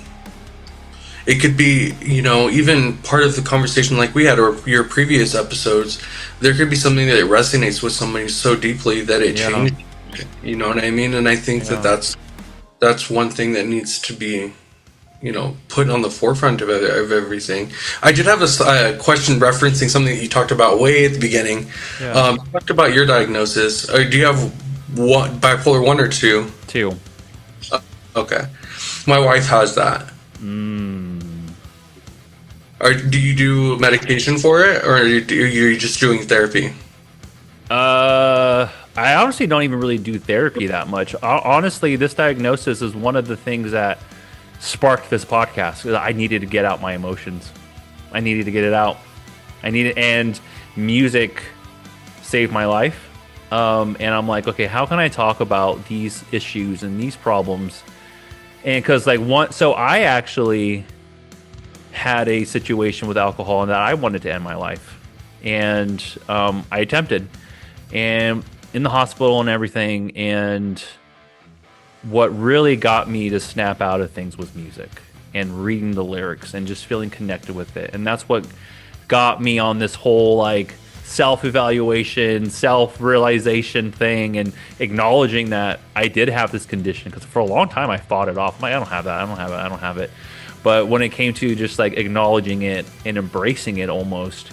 It could be, even part of the conversation like we had, or your previous episodes, there could be something that resonates with somebody so deeply that it changes. You know what I mean? And I think that's one thing that needs to be, put on the forefront of everything. I did have a question referencing something that you talked about way at the beginning. Yeah. You talked about your diagnosis. Do you have bipolar 1 or 2? 2. Okay. My wife has that. Do you do medication for it, or are you just doing therapy? I honestly don't even really do therapy that much. Honestly, this diagnosis is one of the things that sparked this podcast. I needed to get out my emotions. I needed to get it out. And music saved my life. And I'm like, okay, how can I talk about these issues and these problems? And because so I actually had a situation with alcohol, and that I wanted to end my life, and I attempted, and in the hospital and everything. And what really got me to snap out of things was music and reading the lyrics and just feeling connected with it. And that's what got me on this whole self-evaluation, self-realization thing, and acknowledging that I did have this condition, because for a long time I fought it off. I'm like, I don't have that, I don't have it, I don't have it. But when it came to just like acknowledging it and embracing it almost,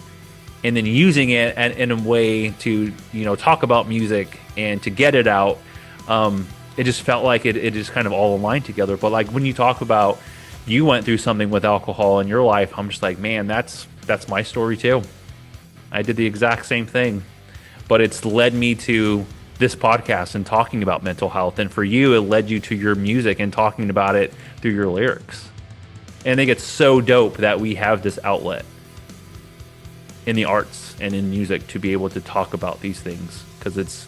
and then using it in a way to, you know, talk about music and to get it out, it just felt like it just kind of all aligned together. But like when you talk about you went through something with alcohol in your life, I'm just like, man, that's my story too. I did the exact same thing, but it's led me to this podcast and talking about mental health. And for you, it led you to your music and talking about it through your lyrics. And I think it's so dope that we have this outlet in the arts and in music to be able to talk about these things, because it's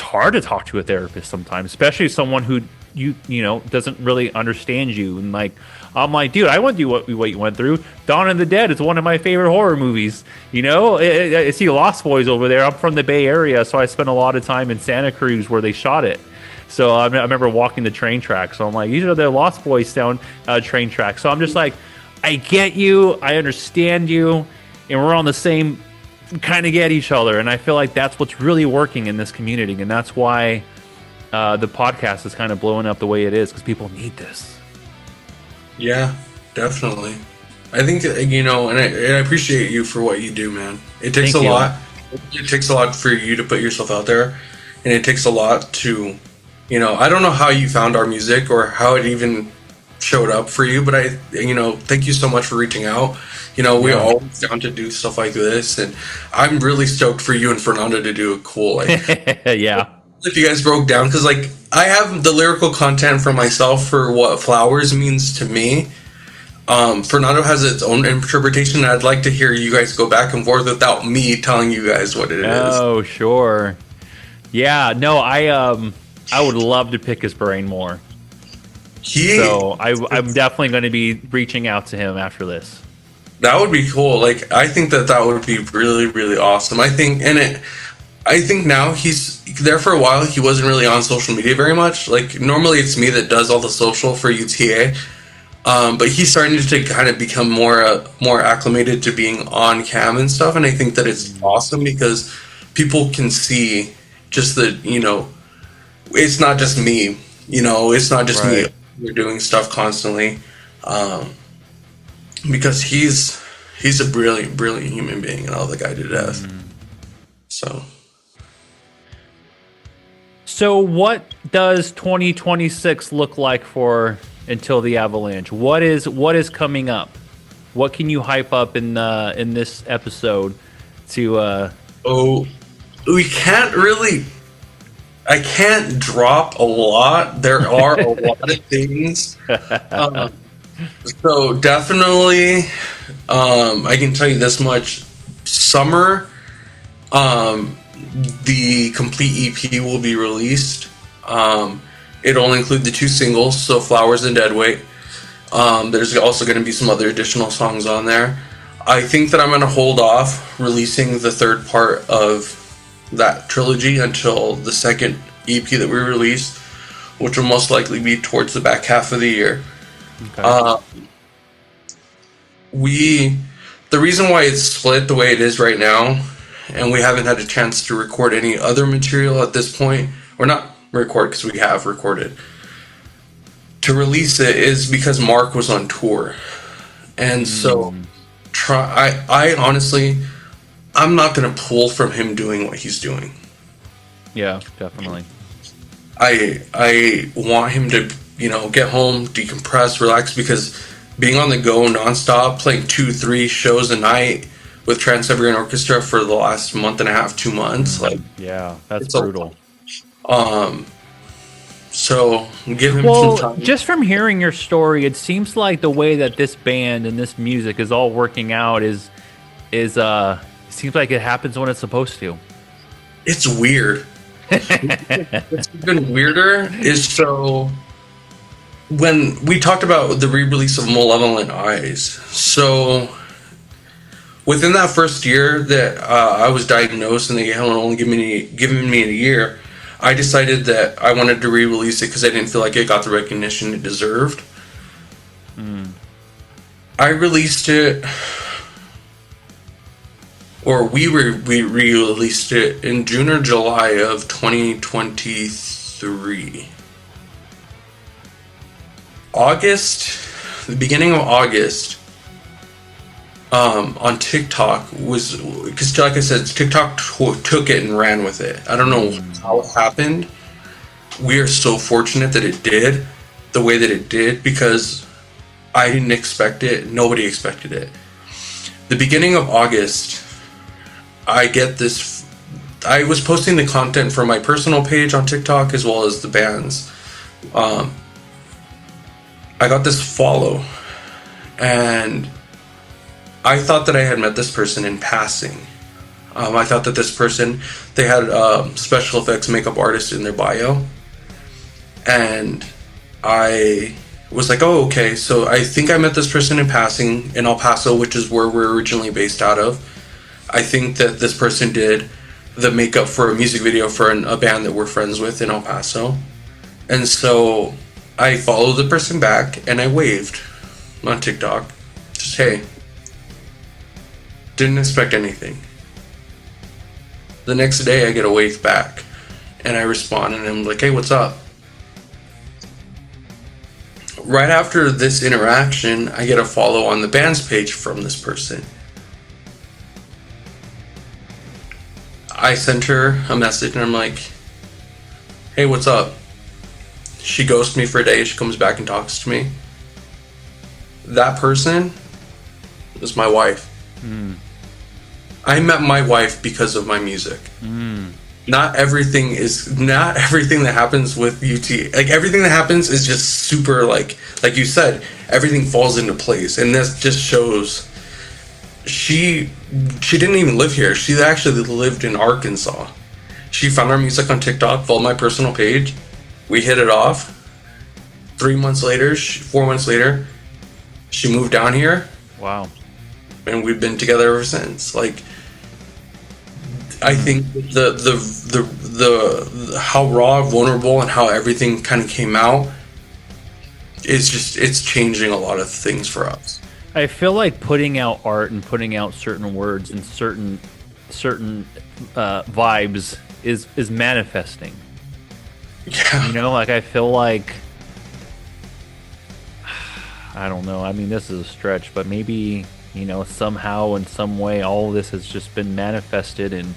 hard to talk to a therapist sometimes, especially someone who you know doesn't really understand you. And like, I'm like, dude, I went through what you went through. Dawn of the Dead is one of my favorite horror movies. You know, I see Lost Boys over there. I'm from the Bay Area, so I spent a lot of time in Santa Cruz where they shot it. So I remember walking the train tracks. So I'm like, these are the Lost Boys sound train tracks. So I'm just like, I get you, I understand you, and we're on the same kind of get each other. And I feel like that's what's really working in this community, and that's why the podcast is kind of blowing up the way it is, because people need this. Yeah, definitely. I think, you know, and I appreciate you for what you do, man. It takes a lot. It takes a lot for you to put yourself out there, and it takes a lot to, you know, I don't know how you found our music or how it even showed up for you, but you know, thank you so much for reaching out. You know, we're always down to do stuff like this, and I'm really stoked for you and Fernando to do it cool. Like, yeah. If you guys broke down, because like I have the lyrical content for myself for what Flowers means to me. Fernando has its own interpretation, and I'd like to hear you guys go back and forth without me telling you guys what it is. Oh, sure. Yeah, no, I would love to pick his brain more. So I'm definitely going to be reaching out to him after this. That would be cool. Like, I think that would be really, really awesome. I think now he's there. For a while, he wasn't really on social media very much. Like, normally it's me that does all the social for UTA. But he's starting to kind of become more acclimated to being on cam and stuff. And I think that it's awesome because people can see just that, you know, it's not just me, you know, it's not just me. We're doing stuff constantly. Because he's a brilliant, brilliant human being, and I'll the guy to death. So what does 2026 look like for Until the Avalanche? What is coming up? What can you hype up in this episode to we can't really, I can't drop a lot. There are a lot of things. So definitely, I can tell you this much: summer, the complete EP will be released. It'll include the 2 singles, so Flowers and Deadweight. There's also going to be some other additional songs on there. I think that I'm going to hold off releasing the 3rd part of that trilogy until the 2nd EP that we release, which will most likely be towards the back half of the year. Okay. The reason why it's split the way it is right now, and we haven't had a chance to record any other material at this point, or not record because we have recorded, to release it, is because Mark was on tour. And so I honestly, I'm not going to pull from him doing what he's doing. Yeah, definitely. I want him to, you know, get home, decompress, relax, because being on the go nonstop, playing 2-3 shows a night with Trans-Siberian Orchestra for the last month and a half, 2 months, like, yeah, that's brutal. So give him some time. Just from hearing your story, it seems like the way that this band and this music is all working out is seems like it happens when it's supposed to. It's weird. What's even weirder is, so when we talked about the re-release of Malevolent Eyes, so within that first year that I was diagnosed and they had only given me a year, I decided that I wanted to re-release it because I didn't feel like it got the recognition it deserved. I released it or we re-released it in June or July of 2023. The beginning of August, on TikTok was, because like I said, TikTok took it and ran with it. I don't know how it happened. We are so fortunate that it did the way that it did, because I didn't expect it. Nobody expected it. The beginning of August, I was posting the content from my personal page on TikTok as well as the band's. I got this follow, and I thought that I had met this person in passing. I thought that this person, they had special effects makeup artist in their bio, and I was like, oh, okay, so I think I met this person in passing in El Paso, which is where we're originally based out of. I think that this person did the makeup for a music video for a band that we're friends with in El Paso. And so I followed the person back and I waved on TikTok. Just, hey. Didn't expect anything. The next day I get a wave back and I respond and I'm like, hey, what's up? Right after this interaction, I get a follow on the band's page from this person. I sent her a message and I'm like, hey, what's up? She ghosts me for a day. She comes back and talks to me. That person was my wife. I met my wife because of my music. Not everything that happens with UT. Like, everything that happens is just super, like you said, everything falls into place. And this just shows she didn't even live here. She actually lived in Arkansas. She found our music on TikTok, followed my personal page. We hit it off. 4 months later, she moved down here. Wow. And we've been together ever since. Like, I think the how raw, vulnerable, and how everything kind of came out is just, it's changing a lot of things for us. I feel like putting out art and putting out certain words and certain vibes is manifesting. Yeah. You know, like, I feel like, I don't know. I mean, this is a stretch, but maybe, you know, somehow in some way, all of this has just been manifested and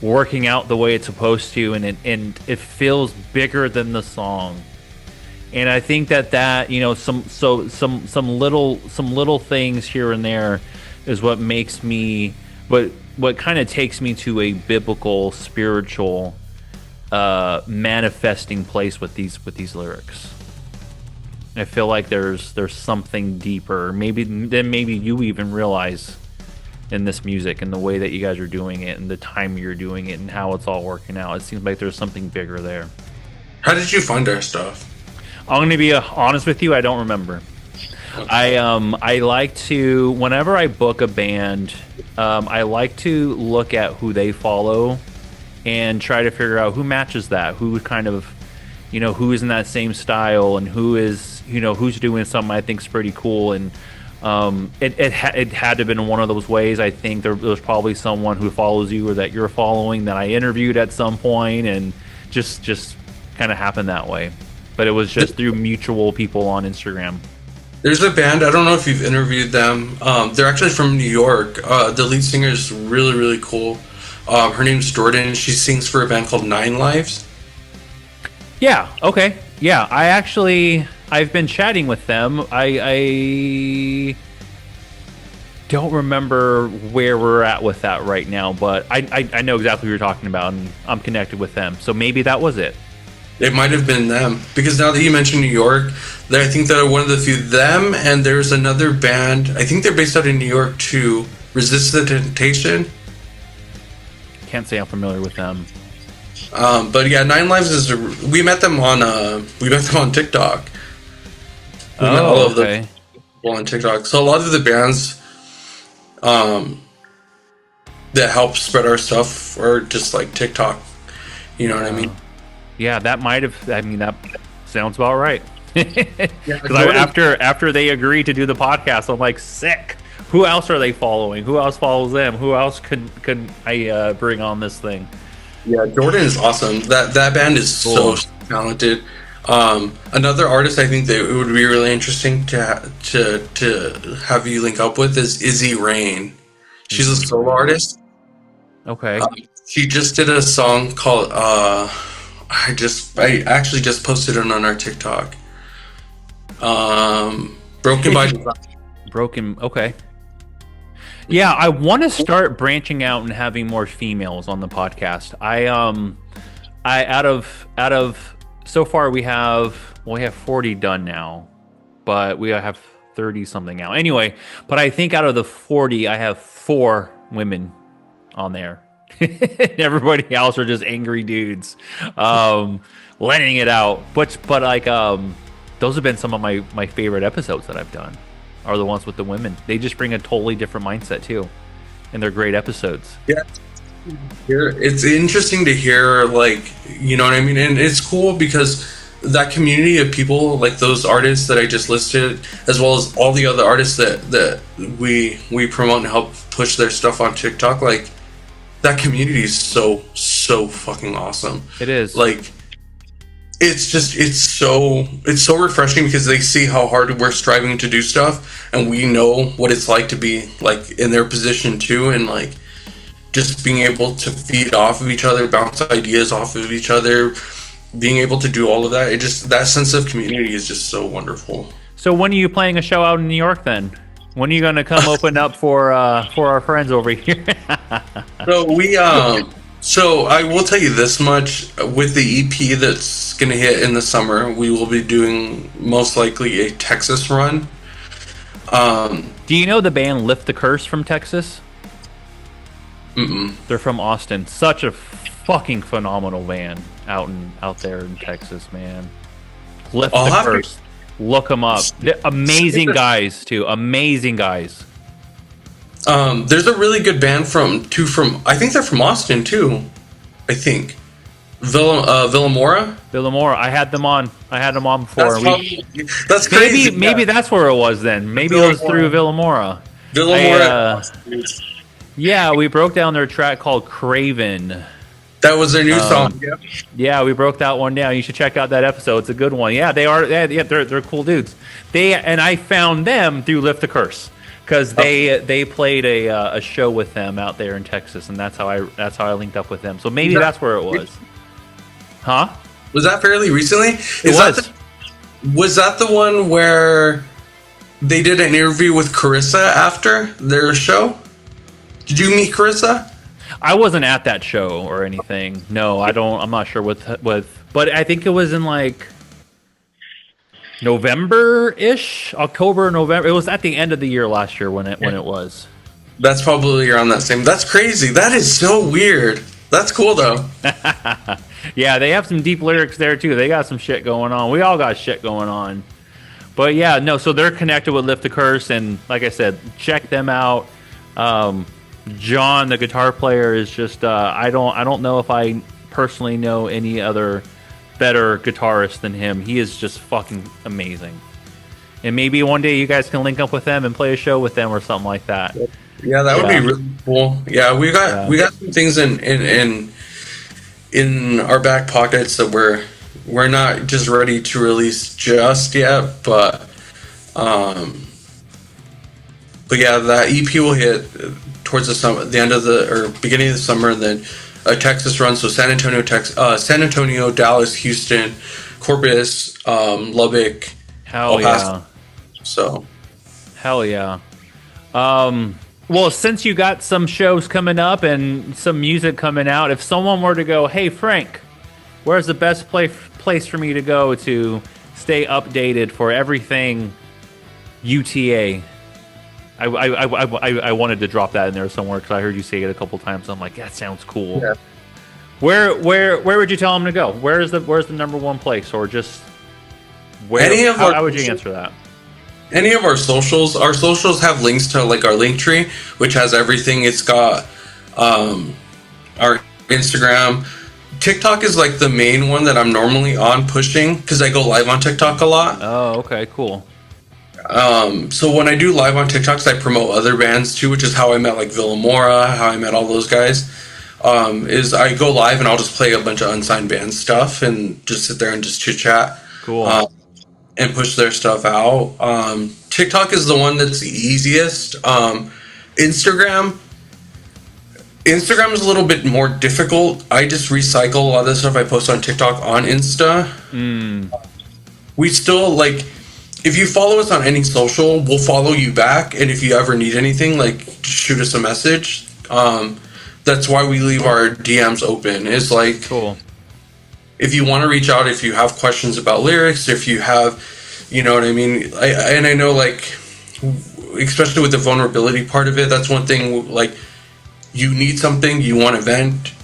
working out the way it's supposed to, and it feels bigger than the song. And I think that you know, some little things here and there is what makes me, what kind of takes me to a biblical, spiritual, manifesting place with these lyrics. I feel like there's something deeper, maybe you even realize in this music and the way that you guys are doing it and the time you're doing it and how it's all working out. It seems like there's something bigger there. How did you find our stuff? I'm going to be honest with you, I don't remember. Okay. I like to, whenever I book a band, I like to look at who they follow and try to figure out who matches that, who kind of, you know, who is in that same style and who is, you know, who's doing something I think is pretty cool. And it had to have been one of those ways. I think there was probably someone who follows you or that you're following that I interviewed at some point, and just kind of happened that way. But it was just through mutual people on Instagram. There's a band, I don't know if you've interviewed them. They're actually from New York. The lead singer is really, really cool. Her name's Jordan. She sings for a band called 9 Lives. Yeah, okay. Yeah, I've been chatting with them. I don't remember where we're at with that right now, but I know exactly what you're talking about, and I'm connected with them. So maybe that was it. It might have been them, because now that you mentioned New York, I think that one of the few, them, and there's another band, I think they're based out in New York too, Resist the Temptation. Can't say I'm familiar with them. But yeah, 9 Lives we met them on TikTok. We met all of the people on TikTok. So a lot of the bands that help spread our stuff are just like TikTok. You know what I mean? Yeah, that might have. I mean, that sounds about right. Because after they agreed to do the podcast, I'm like, sick. Who else are they following? Who else follows them? Who else can I bring on this thing? Yeah, Jordan is awesome. That band is Cool. so talented. Another artist I think that it would be really interesting to have you link up with is Izzy Rain. She's a solo artist. Okay. She just did a song called I actually just posted it on our TikTok. Broken by Design. Broken. Okay. Yeah, I want to start branching out and having more females on the podcast. I out of so far we have 40 done now, but we have 30 something now. Anyway, but I think out of the 40, I have 4 women on there. Everybody else are just angry dudes, letting it out. But like those have been some of my favorite episodes that I've done. Are the ones with the women. They just bring a totally different mindset too, and they're great episodes. Yeah, it's interesting to hear, like, you know what I mean, and it's cool because that community of people, like those artists that I just listed, as well as all the other artists that we promote and help push their stuff on TikTok, like that community is so fucking awesome. It is. Like, it's so refreshing because they see how hard we're striving to do stuff, and we know what it's like to be like in their position too, and like just being able to feed off of each other, bounce ideas off of each other, being able to do all of that. It just, that sense of community is just so wonderful. So when are you playing a show out in New York then? When are you going to come open up for our friends over here? So I will tell you this much: with the EP that's going to hit in the summer, we will be doing most likely a Texas run. Do you know the band Lift the Curse from Texas? Mm-mm. They're from Austin. Such a fucking phenomenal band out there in Texas, man. Lift the Curse. Look them up. They're amazing guys too. Amazing guys. There's a really good band from I think they're from Austin too. I think Villamora. Villamora. I had them on before. That's crazy. Maybe that's where it was then. Maybe it was through Villamora. Yeah, we broke down their track called Craven. That was their new song. Yeah, we broke that one down. You should check out that episode. It's a good one. Yeah, they are. Yeah, they're cool dudes. I found them through Lift the Curse because they played a show with them out there in Texas, and that's how I linked up with them. So maybe that's where it was. Huh? Was that fairly recently? Was that the one where they did an interview with Carissa after their show? Did you meet Carissa? I wasn't at that show or anything. No, I don't. I'm not sure but I think it was in like November-ish, October, November. It was at the end of the year last year when it was. That's probably around that same. That's crazy. That is so weird. That's cool though. Yeah, they have some deep lyrics there too. They got some shit going on. We all got shit going on. But yeah, no. So they're connected with Lift the Curse, and like I said, check them out. John, the guitar player, is just I don't know if I personally know any other better guitarist than him. He is just fucking amazing. And maybe one day you guys can link up with them and play a show with them or something like that. Yeah, that would be really cool. Yeah, we got some things in our back pockets that we're not just ready to release just yet, but yeah, that EP will hit towards the summer, the end of beginning of the summer, and then a Texas run. So San Antonio, Dallas, Houston, Corpus, Lubbock, El Paso. So, hell yeah. Well, since you got some shows coming up and some music coming out, if someone were to go, "Hey Frank, where's the best place for me to go to stay updated for everything UTA?" I wanted to drop that in there somewhere because I heard you say it a couple times. I'm like, that sounds cool. Yeah. Where would you tell them to go? Where's the number one place, or just where? How would you answer that? Any of our socials have links to like our link tree, which has everything. It's got our Instagram. TikTok is like the main one that I'm normally on pushing because I go live on TikTok a lot. Oh, okay, cool. So when I do live on TikToks, I promote other bands too, which is how I met like Villamora, how I met all those guys. Is I go live and I'll just play a bunch of unsigned band stuff and just sit there and just chit chat. Cool. And push their stuff out. TikTok is the one that's the easiest. Instagram. Instagram is a little bit more difficult. I just recycle a lot of the stuff I post on TikTok on Insta. We still like, if you follow us on any social, we'll follow you back. And if you ever need anything, like just shoot us a message. That's why we leave our DMs open. It's like, Cool. if you want to reach out, if you have questions about lyrics, if you have, you know what I mean? I know, like, especially with the vulnerability part of it, that's one thing, like, you need something, you want to vent,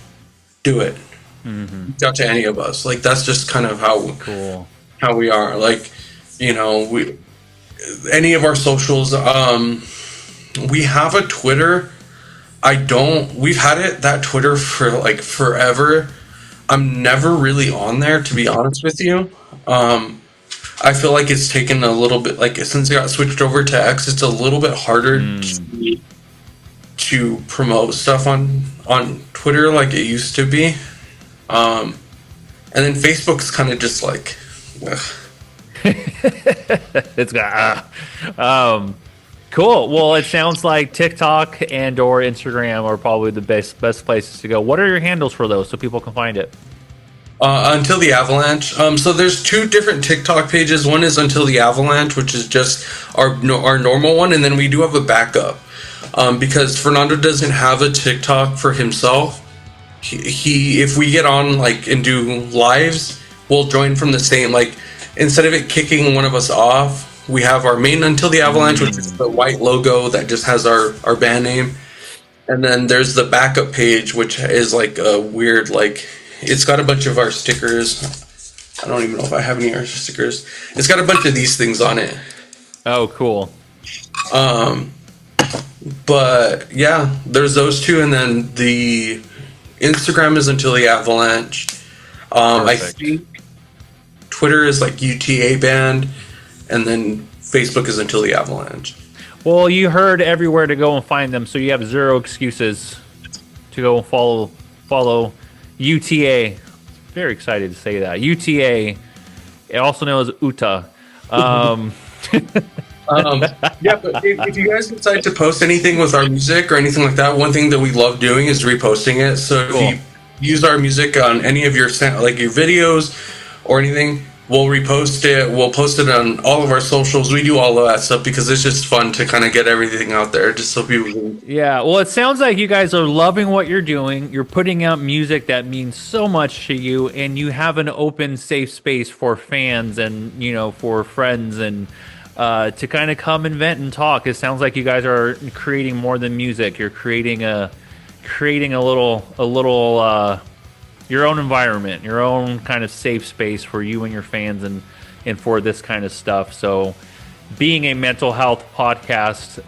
do it. Reach out to any of us. Like, that's just kind of how we are. Like, you know, any of our socials, we have a Twitter. We've had that Twitter for, like, forever. I'm never really on there, to be honest with you. I feel like it's taken a little bit, like, since it got switched over to X, it's a little bit harder to promote stuff on Twitter like it used to be. And then Facebook's kind of just like, It's got cool. Well, it sounds like TikTok and or Instagram are probably the best places to go. What are your handles for those so people can find it? Until the Avalanche. So there's two different TikTok pages. One is Until the Avalanche, which is just our normal one, and then we do have a backup because Fernando doesn't have a TikTok for himself. He if we get on like and do lives, we'll join from the same, like, instead of it kicking one of us off, we have our main Until the Avalanche, which is the white logo that just has our band name, and then there's the backup page, which is like a weird, like, it's got a bunch of our stickers. I don't even know if I have any of our stickers. It's got a bunch of these things on it. Oh, cool. But yeah, there's those two, and then the Instagram is Until the Avalanche. I think Twitter is like UTA Band, and then Facebook is Until the Avalanche. Well, you heard everywhere to go and find them, so you have zero excuses to go and follow UTA. Very excited to say that. UTA, also known as UTA. Yeah, but if you guys decide to post anything with our music or anything like that, one thing that we love doing is reposting it. So Cool. if you use our music on any of your like your videos or anything, we'll repost it. We'll post it on all of our socials. We do all of that stuff because it's just fun to kind of get everything out there, just so people can. Yeah, well, it sounds like you guys are loving what you're doing. You're putting out music that means so much to you, and you have an open, safe space for fans and, you know, for friends and to kind of come and vent and talk. It sounds like you guys are creating more than music. You're creating a little your own environment, your own kind of safe space for you and your fans and for this kind of stuff. So being a mental health podcast,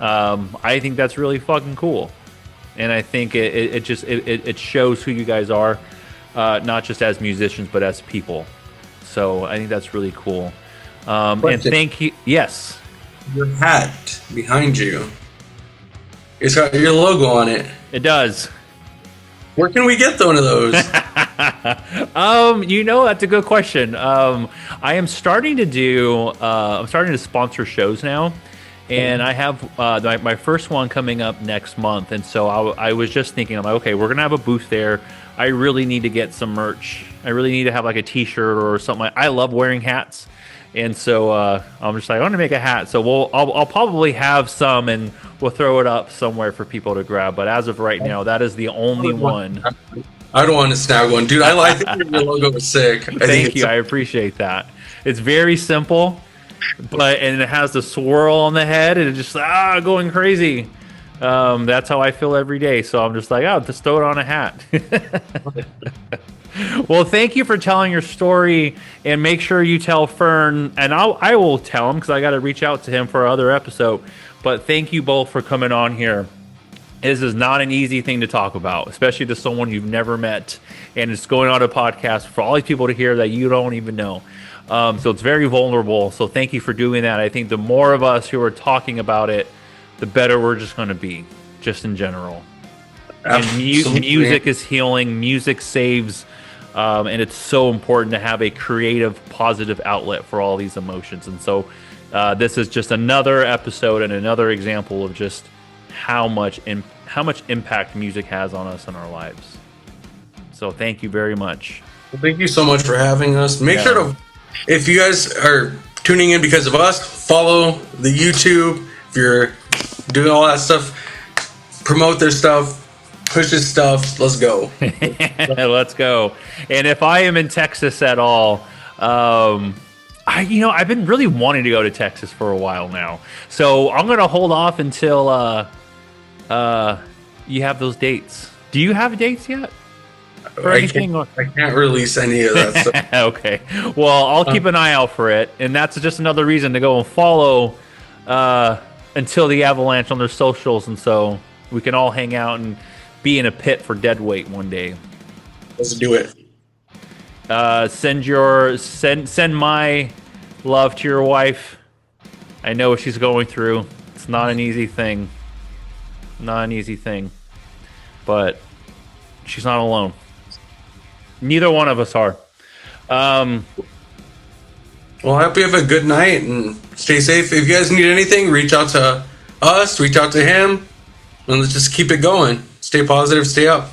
I think that's really fucking cool. And I think it shows who you guys are, not just as musicians, but as people. So I think that's really cool. And thank you. Yes. Your hat behind you, it's got your logo on it. It does. Where can we get one of those? You know, that's a good question. I am starting to I'm starting to sponsor shows now, and I have my first one coming up next month. And so I was just thinking, I'm like, okay, we're gonna have a booth there. I really need to get some merch. I really need to have like a T-shirt or something. I love wearing hats. And so I'm just like, I want to make a hat. So I'll probably have some, and we'll throw it up somewhere for people to grab. But as of right now, that is the only one. I don't want to snag one, dude. I think your logo is sick. Thank you. I appreciate that. It's very simple, and it has the swirl on the head, and it's just going crazy. That's how I feel every day. So I'm just like, just throw it on a hat. Well, thank you for telling your story, and make sure you tell Fern, and I will tell him because I got to reach out to him for our other episode. But thank you both for coming on here. This is not an easy thing to talk about, especially to someone you've never met, and it's going on a podcast for all these people to hear that you don't even know. So it's very vulnerable. So thank you for doing that. I think the more of us who are talking about it, the better we're just going to be, just in general. And music is healing. Music saves, and it's so important to have a creative, positive outlet for all these emotions. And so, this is just another episode and another example of just how much impact music has on us in our lives. So, thank you very much. Well, thank you so much for having us. Make sure to, if you guys are tuning in because of us, follow the YouTube. If you're doing all that stuff, promote their stuff. Push his stuff. Let's go. Let's go. And if I am in Texas at all, I've been really wanting to go to Texas for a while now. So I'm going to hold off until you have those dates. Do you have dates yet? I can't release any of that stuff. Okay. Well, I'll keep an eye out for it. And that's just another reason to go and follow Until the Avalanche on their socials. And so we can all hang out and be in a pit for Deadweight one day. Let's do it. Send my love to your wife. I know what she's going through. It's not an easy thing. But she's not alone. Neither one of us are. Well, I hope you have a good night and stay safe. If you guys need anything, reach out to us, reach out to him, and let's just keep it going. Stay positive, stay up.